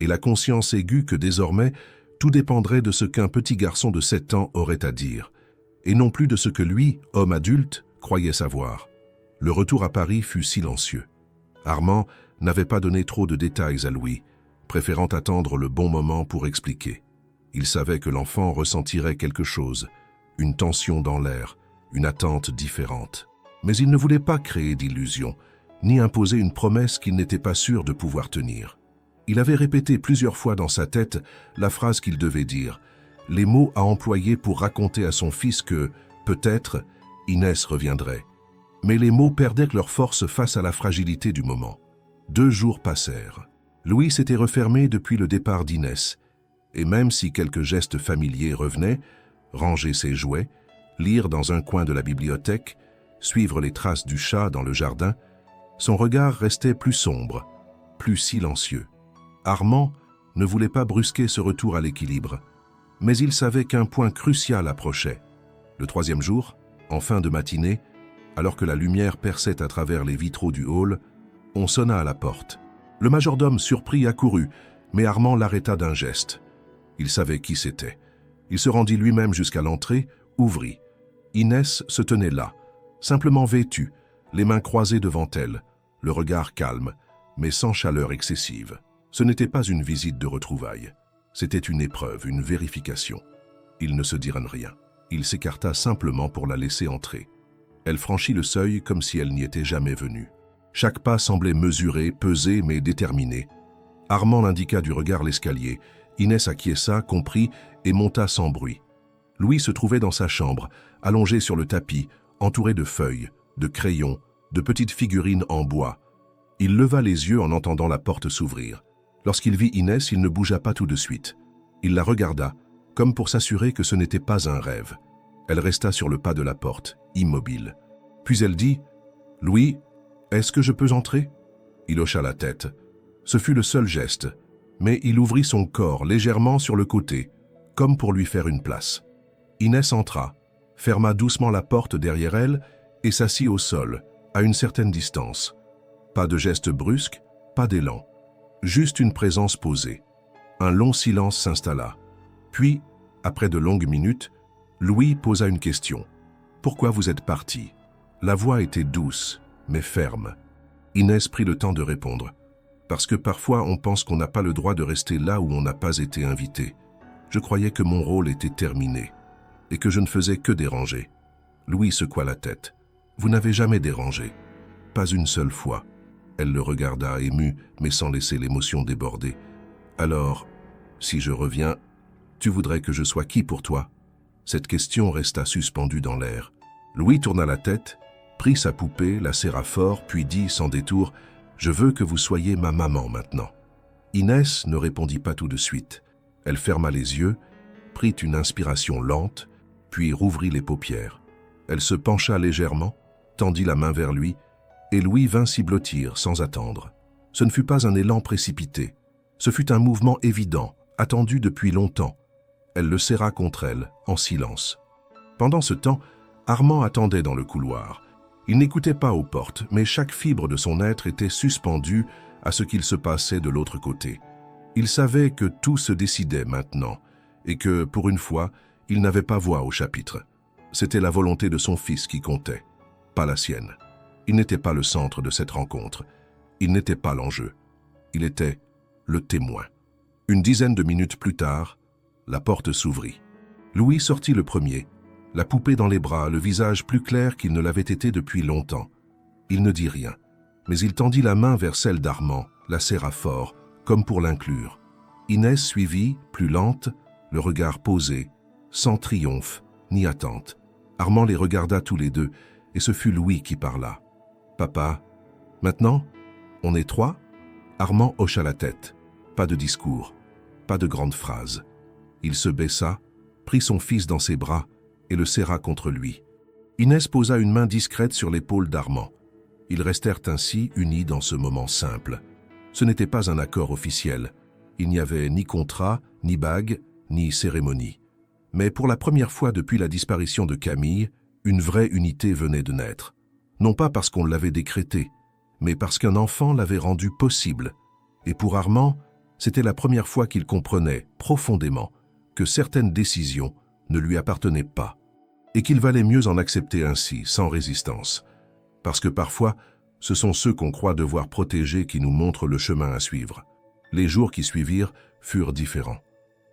et la conscience aiguë que désormais, tout dépendrait de ce qu'un petit garçon de 7 ans aurait à dire, et non plus de ce que lui, homme adulte, croyait savoir. Le retour à Paris fut silencieux. Armand n'avait pas donné trop de détails à Louis, préférant attendre le bon moment pour expliquer. Il savait que l'enfant ressentirait quelque chose, une tension dans l'air, une attente différente. Mais il ne voulait pas créer d'illusions, ni imposer une promesse qu'il n'était pas sûr de pouvoir tenir. Il avait répété plusieurs fois dans sa tête la phrase qu'il devait dire, les mots à employer pour raconter à son fils que, peut-être, Inès reviendrait. Mais les mots perdaient leur force face à la fragilité du moment. 2 jours passèrent. Louis s'était refermé depuis le départ d'Inès, et même si quelques gestes familiers revenaient, ranger ses jouets, lire dans un coin de la bibliothèque, suivre les traces du chat dans le jardin, son regard restait plus sombre, plus silencieux. Armand ne voulait pas brusquer ce retour à l'équilibre, mais il savait qu'un point crucial approchait. Le 3e jour, en fin de matinée, alors que la lumière perçait à travers les vitraux du hall, on sonna à la porte. Le majordome surpris accourut, mais Armand l'arrêta d'un geste. Il savait qui c'était. Il se rendit lui-même jusqu'à l'entrée, ouvrit. Inès se tenait là, simplement vêtue, les mains croisées devant elle, le regard calme, mais sans chaleur excessive. Ce n'était pas une visite de retrouvailles. C'était une épreuve, une vérification. Il ne se dira rien. Il s'écarta simplement pour la laisser entrer. Elle franchit le seuil comme si elle n'y était jamais venue. Chaque pas semblait mesuré, pesé, mais déterminé. Armand indiqua du regard l'escalier. Inès acquiesça, comprit et monta sans bruit. Louis se trouvait dans sa chambre, allongé sur le tapis, entouré de feuilles, de crayons, de petites figurines en bois. Il leva les yeux en entendant la porte s'ouvrir. Lorsqu'il vit Inès, il ne bougea pas tout de suite. Il la regarda, comme pour s'assurer que ce n'était pas un rêve. Elle resta sur le pas de la porte, immobile. Puis elle dit « Louis, est-ce que je peux entrer ?» Il hocha la tête. Ce fut le seul geste, mais il ouvrit son corps légèrement sur le côté, comme pour lui faire une place. Inès entra, ferma doucement la porte derrière elle et s'assit au sol, à une certaine distance. Pas de geste brusque, pas d'élan. Juste une présence posée. Un long silence s'installa. Puis, après de longues minutes, Louis posa une question. « Pourquoi vous êtes parti ?» La voix était douce, mais ferme. Inès prit le temps de répondre. « Parce que parfois on pense qu'on n'a pas le droit de rester là où on n'a pas été invité. Je croyais que mon rôle était terminé, et que je ne faisais que déranger. » Louis secoua la tête. « Vous n'avez jamais dérangé. Pas une seule fois. » Elle le regarda, émue, mais sans laisser l'émotion déborder. « Alors, si je reviens, tu voudrais que je sois qui pour toi ?» Cette question resta suspendue dans l'air. Louis tourna la tête, prit sa poupée, la serra fort, puis dit sans détour « Je veux que vous soyez ma maman maintenant. » Inès ne répondit pas tout de suite. Elle ferma les yeux, prit une inspiration lente, puis rouvrit les paupières. Elle se pencha légèrement, tendit la main vers lui, et Louis vint s'y blottir sans attendre. Ce ne fut pas un élan précipité. Ce fut un mouvement évident, attendu depuis longtemps. Elle le serra contre elle, en silence. Pendant ce temps, Armand attendait dans le couloir. Il n'écoutait pas aux portes, mais chaque fibre de son être était suspendue à ce qu'il se passait de l'autre côté. Il savait que tout se décidait maintenant, et que, pour une fois, il n'avait pas voix au chapitre. C'était la volonté de son fils qui comptait, pas la sienne. Il n'était pas le centre de cette rencontre. Il n'était pas l'enjeu. Il était le témoin. Une dizaine de minutes plus tard, la porte s'ouvrit. Louis sortit le premier, la poupée dans les bras, le visage plus clair qu'il ne l'avait été depuis longtemps. Il ne dit rien, mais il tendit la main vers celle d'Armand, la serra fort, comme pour l'inclure. Inès suivit, plus lente, le regard posé, sans triomphe ni attente. Armand les regarda tous les deux, et ce fut Louis qui parla. « Papa, maintenant, on est 3 ?» Armand hocha la tête. Pas de discours, pas de grandes phrases. Il se baissa, prit son fils dans ses bras et le serra contre lui. Inès posa une main discrète sur l'épaule d'Armand. Ils restèrent ainsi unis dans ce moment simple. Ce n'était pas un accord officiel. Il n'y avait ni contrat, ni bague, ni cérémonie. Mais pour la première fois depuis la disparition de Camille, une vraie unité venait de naître. Non pas parce qu'on l'avait décrété, mais parce qu'un enfant l'avait rendu possible. Et pour Armand, c'était la première fois qu'il comprenait, profondément, que certaines décisions ne lui appartenaient pas, et qu'il valait mieux en accepter ainsi, sans résistance. Parce que parfois, ce sont ceux qu'on croit devoir protéger qui nous montrent le chemin à suivre. Les jours qui suivirent furent différents.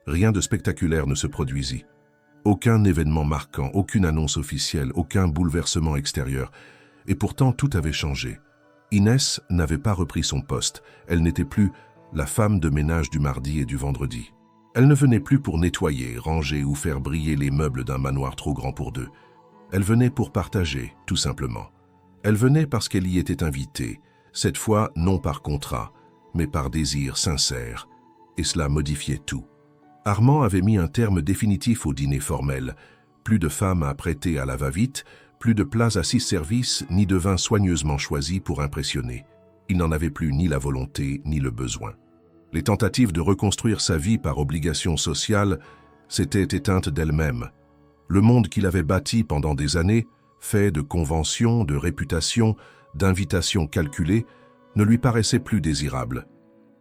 Rien de spectaculaire ne se produisit. Aucun événement marquant, aucune annonce officielle, aucun bouleversement extérieur. Et pourtant, tout avait changé. Inès n'avait pas repris son poste. Elle n'était plus la femme de ménage du mardi et du vendredi. Elle ne venait plus pour nettoyer, ranger ou faire briller les meubles d'un manoir trop grand pour deux. Elle venait pour partager, tout simplement. Elle venait parce qu'elle y était invitée, cette fois non par contrat, mais par désir sincère, et cela modifiait tout. Armand avait mis un terme définitif au dîner formel. Plus de femmes à prêter à la va-vite, plus de plats à 6 services, ni de vin soigneusement choisi pour impressionner. Il n'en avait plus ni la volonté, ni le besoin. Les tentatives de reconstruire sa vie par obligation sociale s'étaient éteintes d'elles-mêmes. Le monde qu'il avait bâti pendant des années, fait de conventions, de réputations, d'invitations calculées, ne lui paraissait plus désirable.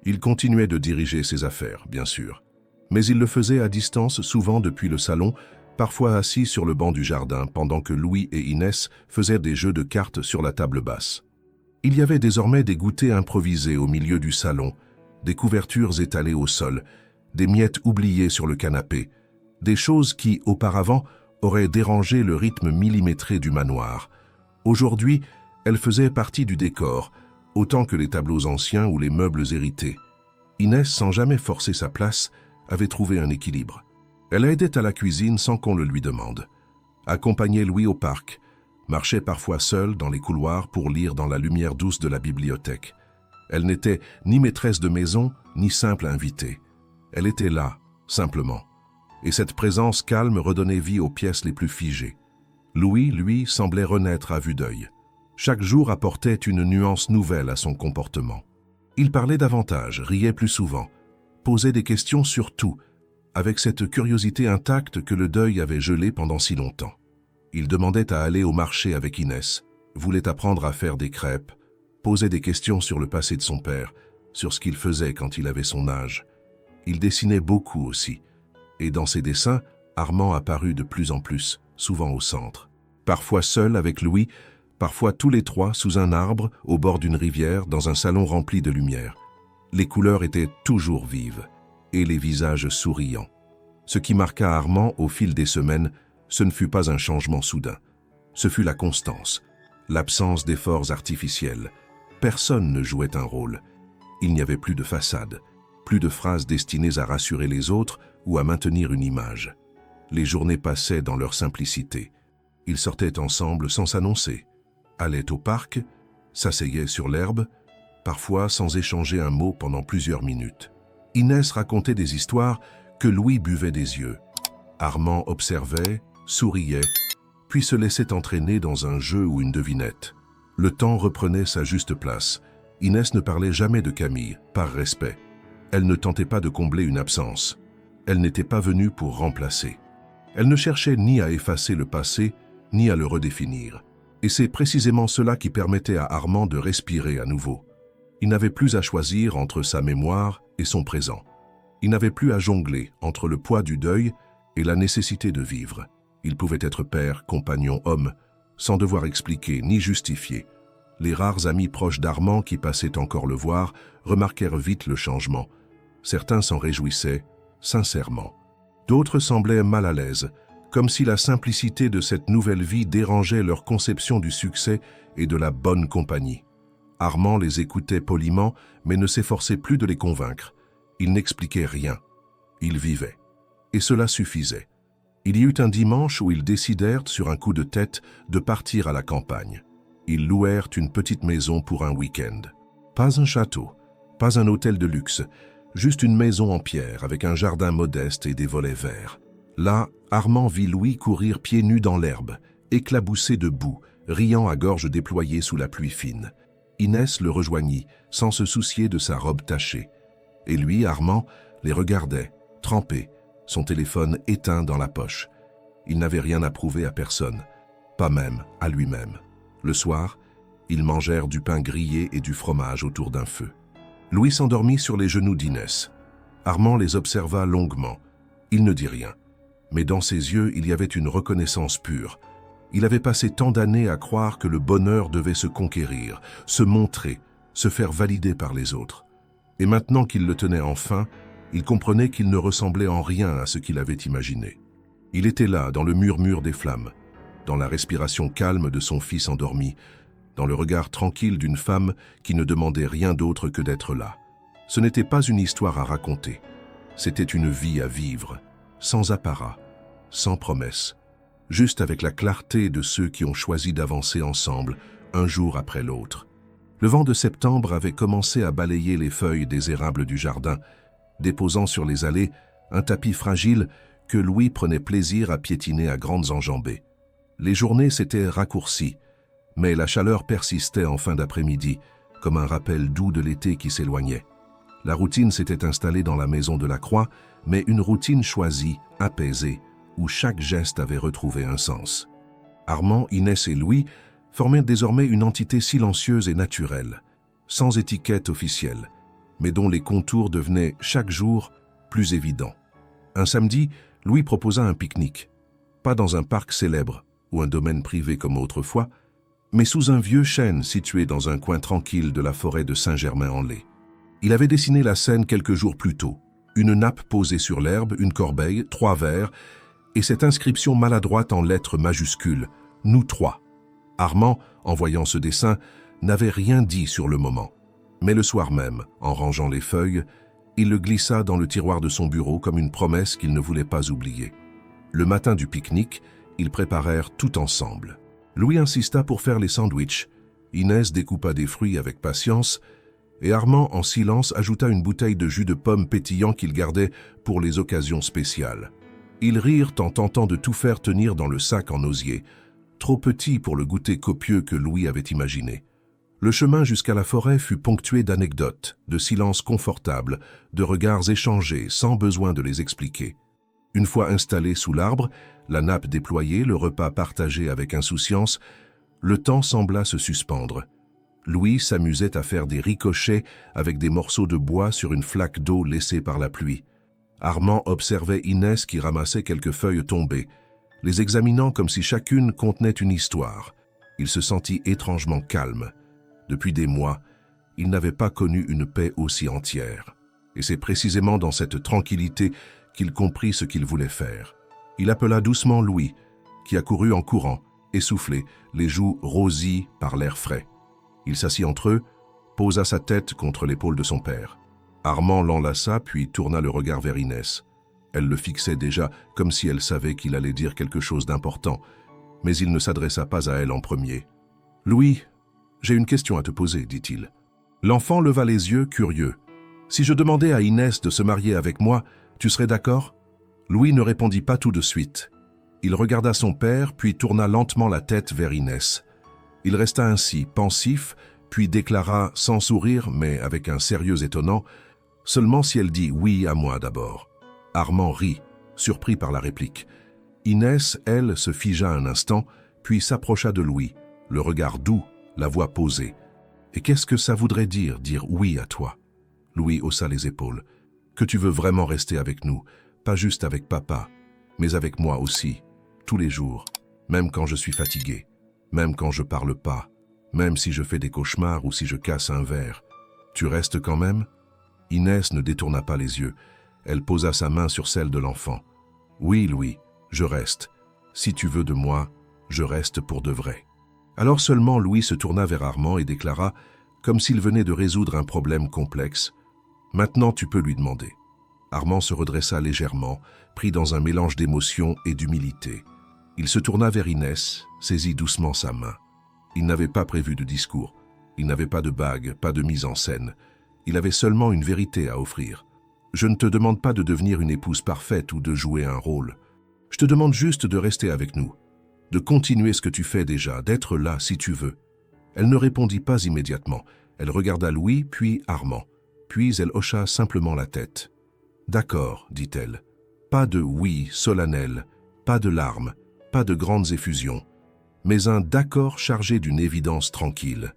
Il continuait de diriger ses affaires, bien sûr. Mais il le faisait à distance, souvent depuis le salon, parfois assis sur le banc du jardin, pendant que Louis et Inès faisaient des jeux de cartes sur la table basse. Il y avait désormais des goûters improvisés au milieu du salon, des couvertures étalées au sol, des miettes oubliées sur le canapé, des choses qui, auparavant, auraient dérangé le rythme millimétré du manoir. Aujourd'hui, elles faisaient partie du décor, autant que les tableaux anciens ou les meubles hérités. Inès, sans jamais forcer sa place, avait trouvé un équilibre. Elle aidait à la cuisine sans qu'on le lui demande, accompagnait Louis au parc, marchait parfois seule dans les couloirs pour lire dans la lumière douce de la bibliothèque. Elle n'était ni maîtresse de maison, ni simple invitée. Elle était là, simplement. Et cette présence calme redonnait vie aux pièces les plus figées. Louis, lui, semblait renaître à vue d'œil. Chaque jour apportait une nuance nouvelle à son comportement. Il parlait davantage, riait plus souvent, posait des questions sur tout, avec cette curiosité intacte que le deuil avait gelée pendant si longtemps. Il demandait à aller au marché avec Inès, voulait apprendre à faire des crêpes, posait des questions sur le passé de son père, sur ce qu'il faisait quand il avait son âge. Il dessinait beaucoup aussi, et dans ses dessins, Armand apparut de plus en plus, souvent au centre. Parfois seul avec Louis, parfois tous les trois sous un arbre, au bord d'une rivière, dans un salon rempli de lumière. Les couleurs étaient toujours vives, et les visages souriants. Ce qui marqua Armand au fil des semaines, ce ne fut pas un changement soudain. Ce fut la constance, l'absence d'efforts artificiels. Personne ne jouait un rôle. Il n'y avait plus de façade, plus de phrases destinées à rassurer les autres ou à maintenir une image. Les journées passaient dans leur simplicité. Ils sortaient ensemble sans s'annoncer, allaient au parc, s'asseyaient sur l'herbe, parfois sans échanger un mot pendant plusieurs minutes. Inès racontait des histoires que Louis buvait des yeux. Armand observait, souriait, puis se laissait entraîner dans un jeu ou une devinette. Le temps reprenait sa juste place. Inès ne parlait jamais de Camille, par respect. Elle ne tentait pas de combler une absence. Elle n'était pas venue pour remplacer. Elle ne cherchait ni à effacer le passé, ni à le redéfinir. Et c'est précisément cela qui permettait à Armand de respirer à nouveau. Il n'avait plus à choisir entre sa mémoire et son présent. Il n'avait plus à jongler entre le poids du deuil et la nécessité de vivre. Il pouvait être père, compagnon, homme, sans devoir expliquer ni justifier. Les rares amis proches d'Armand qui passaient encore le voir remarquèrent vite le changement. Certains s'en réjouissaient, sincèrement. D'autres semblaient mal à l'aise, comme si la simplicité de cette nouvelle vie dérangeait leur conception du succès et de la bonne compagnie. Armand les écoutait poliment, mais ne s'efforçait plus de les convaincre. Il n'expliquait rien. Il vivait. Et cela suffisait. Il y eut un dimanche où ils décidèrent, sur un coup de tête, de partir à la campagne. Ils louèrent une petite maison pour un week-end. Pas un château, pas un hôtel de luxe, juste une maison en pierre avec un jardin modeste et des volets verts. Là, Armand vit Louis courir pieds nus dans l'herbe, éclaboussé de boue, riant à gorge déployée sous la pluie fine. Inès le rejoignit, sans se soucier de sa robe tachée. Et lui, Armand, les regardait, trempé, son téléphone éteint dans la poche. Il n'avait rien à prouver à personne, pas même à lui-même. Le soir, ils mangèrent du pain grillé et du fromage autour d'un feu. Louis s'endormit sur les genoux d'Inès. Armand les observa longuement. Il ne dit rien, mais dans ses yeux, il y avait une reconnaissance pure. Il avait passé tant d'années à croire que le bonheur devait se conquérir, se montrer, se faire valider par les autres. Et maintenant qu'il le tenait enfin, il comprenait qu'il ne ressemblait en rien à ce qu'il avait imaginé. Il était là, dans le murmure des flammes, dans la respiration calme de son fils endormi, dans le regard tranquille d'une femme qui ne demandait rien d'autre que d'être là. Ce n'était pas une histoire à raconter. C'était une vie à vivre, sans apparat, sans promesse, juste avec la clarté de ceux qui ont choisi d'avancer ensemble, un jour après l'autre. Le vent de septembre avait commencé à balayer les feuilles des érables du jardin, déposant sur les allées un tapis fragile que Louis prenait plaisir à piétiner à grandes enjambées. Les journées s'étaient raccourcies, mais la chaleur persistait en fin d'après-midi, comme un rappel doux de l'été qui s'éloignait. La routine s'était installée dans la maison de la Croix, mais une routine choisie, apaisée, où chaque geste avait retrouvé un sens. Armand, Inès et Louis formaient désormais une entité silencieuse et naturelle, sans étiquette officielle, mais dont les contours devenaient chaque jour plus évidents. Un samedi, Louis proposa un pique-nique, pas dans un parc célèbre ou un domaine privé comme autrefois, mais sous un vieux chêne situé dans un coin tranquille de la forêt de Saint-Germain-en-Laye. Il avait dessiné la scène quelques jours plus tôt, une nappe posée sur l'herbe, une corbeille, 3 verres, et cette inscription maladroite en lettres majuscules, « Nous 3 ». Armand, en voyant ce dessin, n'avait rien dit sur le moment. Mais le soir même, en rangeant les feuilles, il le glissa dans le tiroir de son bureau comme une promesse qu'il ne voulait pas oublier. Le matin du pique-nique, ils préparèrent tout ensemble. Louis insista pour faire les sandwichs. Inès découpa des fruits avec patience, et Armand, en silence, ajouta une bouteille de jus de pomme pétillant qu'il gardait pour les occasions spéciales. Ils rirent en tentant de tout faire tenir dans le sac en osier, trop petit pour le goûter copieux que Louis avait imaginé. Le chemin jusqu'à la forêt fut ponctué d'anecdotes, de silences confortables, de regards échangés sans besoin de les expliquer. Une fois installés sous l'arbre, la nappe déployée, le repas partagé avec insouciance, le temps sembla se suspendre. Louis s'amusait à faire des ricochets avec des morceaux de bois sur une flaque d'eau laissée par la pluie. Armand observait Inès qui ramassait quelques feuilles tombées, les examinant comme si chacune contenait une histoire. Il se sentit étrangement calme. Depuis des mois, il n'avait pas connu une paix aussi entière. Et c'est précisément dans cette tranquillité qu'il comprit ce qu'il voulait faire. Il appela doucement Louis, qui accourut en courant, essoufflé, les joues rosies par l'air frais. Il s'assit entre eux, posa sa tête contre l'épaule de son père. Armand l'enlaça puis tourna le regard vers Inès. Elle le fixait déjà comme si elle savait qu'il allait dire quelque chose d'important, mais il ne s'adressa pas à elle en premier. « Louis, j'ai une question à te poser, dit-il. » L'enfant leva les yeux, curieux. « Si je demandais à Inès de se marier avec moi, tu serais d'accord ?» Louis ne répondit pas tout de suite. Il regarda son père, puis tourna lentement la tête vers Inès. Il resta ainsi, pensif, puis déclara, sans sourire, mais avec un sérieux étonnant, « Seulement si elle dit oui à moi d'abord. » Armand rit, surpris par la réplique. Inès, elle, se figea un instant, puis s'approcha de Louis, le regard doux, la voix posée. « Et qu'est-ce que ça voudrait dire oui à toi ?» Louis haussa les épaules. « Que tu veux vraiment rester avec nous, pas juste avec papa, mais avec moi aussi, tous les jours, même quand je suis fatigué, même quand je parle pas, même si je fais des cauchemars ou si je casse un verre. Tu restes quand même ?» Inès ne détourna pas les yeux. Elle posa sa main sur celle de l'enfant. « Oui, Louis, je reste. Si tu veux de moi, je reste pour de vrai. » Alors seulement Louis se tourna vers Armand et déclara, comme s'il venait de résoudre un problème complexe, « Maintenant tu peux lui demander. » Armand se redressa légèrement, pris dans un mélange d'émotion et d'humilité. Il se tourna vers Inès, saisit doucement sa main. Il n'avait pas prévu de discours. Il n'avait pas de bague, pas de mise en scène. Il avait seulement une vérité à offrir. « Je ne te demande pas de devenir une épouse parfaite ou de jouer un rôle. Je te demande juste de rester avec nous, de continuer ce que tu fais déjà, d'être là si tu veux. » Elle ne répondit pas immédiatement. Elle regarda Louis, puis Armand. Puis elle hocha simplement la tête. « D'accord, dit-elle. Pas de oui solennel, pas de larmes, pas de grandes effusions, mais un d'accord chargé d'une évidence tranquille. »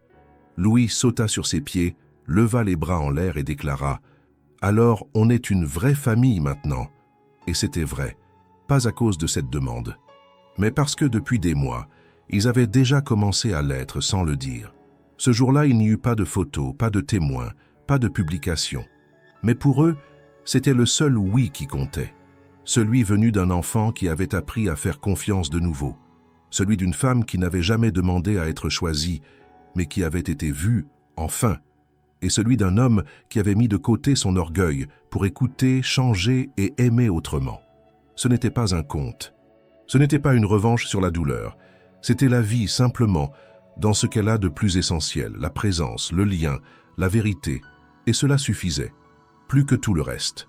Louis sauta sur ses pieds, leva les bras en l'air et déclara « Alors on est une vraie famille maintenant. » Et c'était vrai, pas à cause de cette demande, mais parce que depuis des mois, ils avaient déjà commencé à l'être sans le dire. Ce jour-là, il n'y eut pas de photos, pas de témoins, pas de publications. Mais pour eux, c'était le seul oui qui comptait. Celui venu d'un enfant qui avait appris à faire confiance de nouveau. Celui d'une femme qui n'avait jamais demandé à être choisie, mais qui avait été vue, enfin, et celui d'un homme qui avait mis de côté son orgueil pour écouter, changer et aimer autrement. Ce n'était pas un conte. Ce n'était pas une revanche sur la douleur. C'était la vie, simplement, dans ce qu'elle a de plus essentiel, la présence, le lien, la vérité. Et cela suffisait, plus que tout le reste.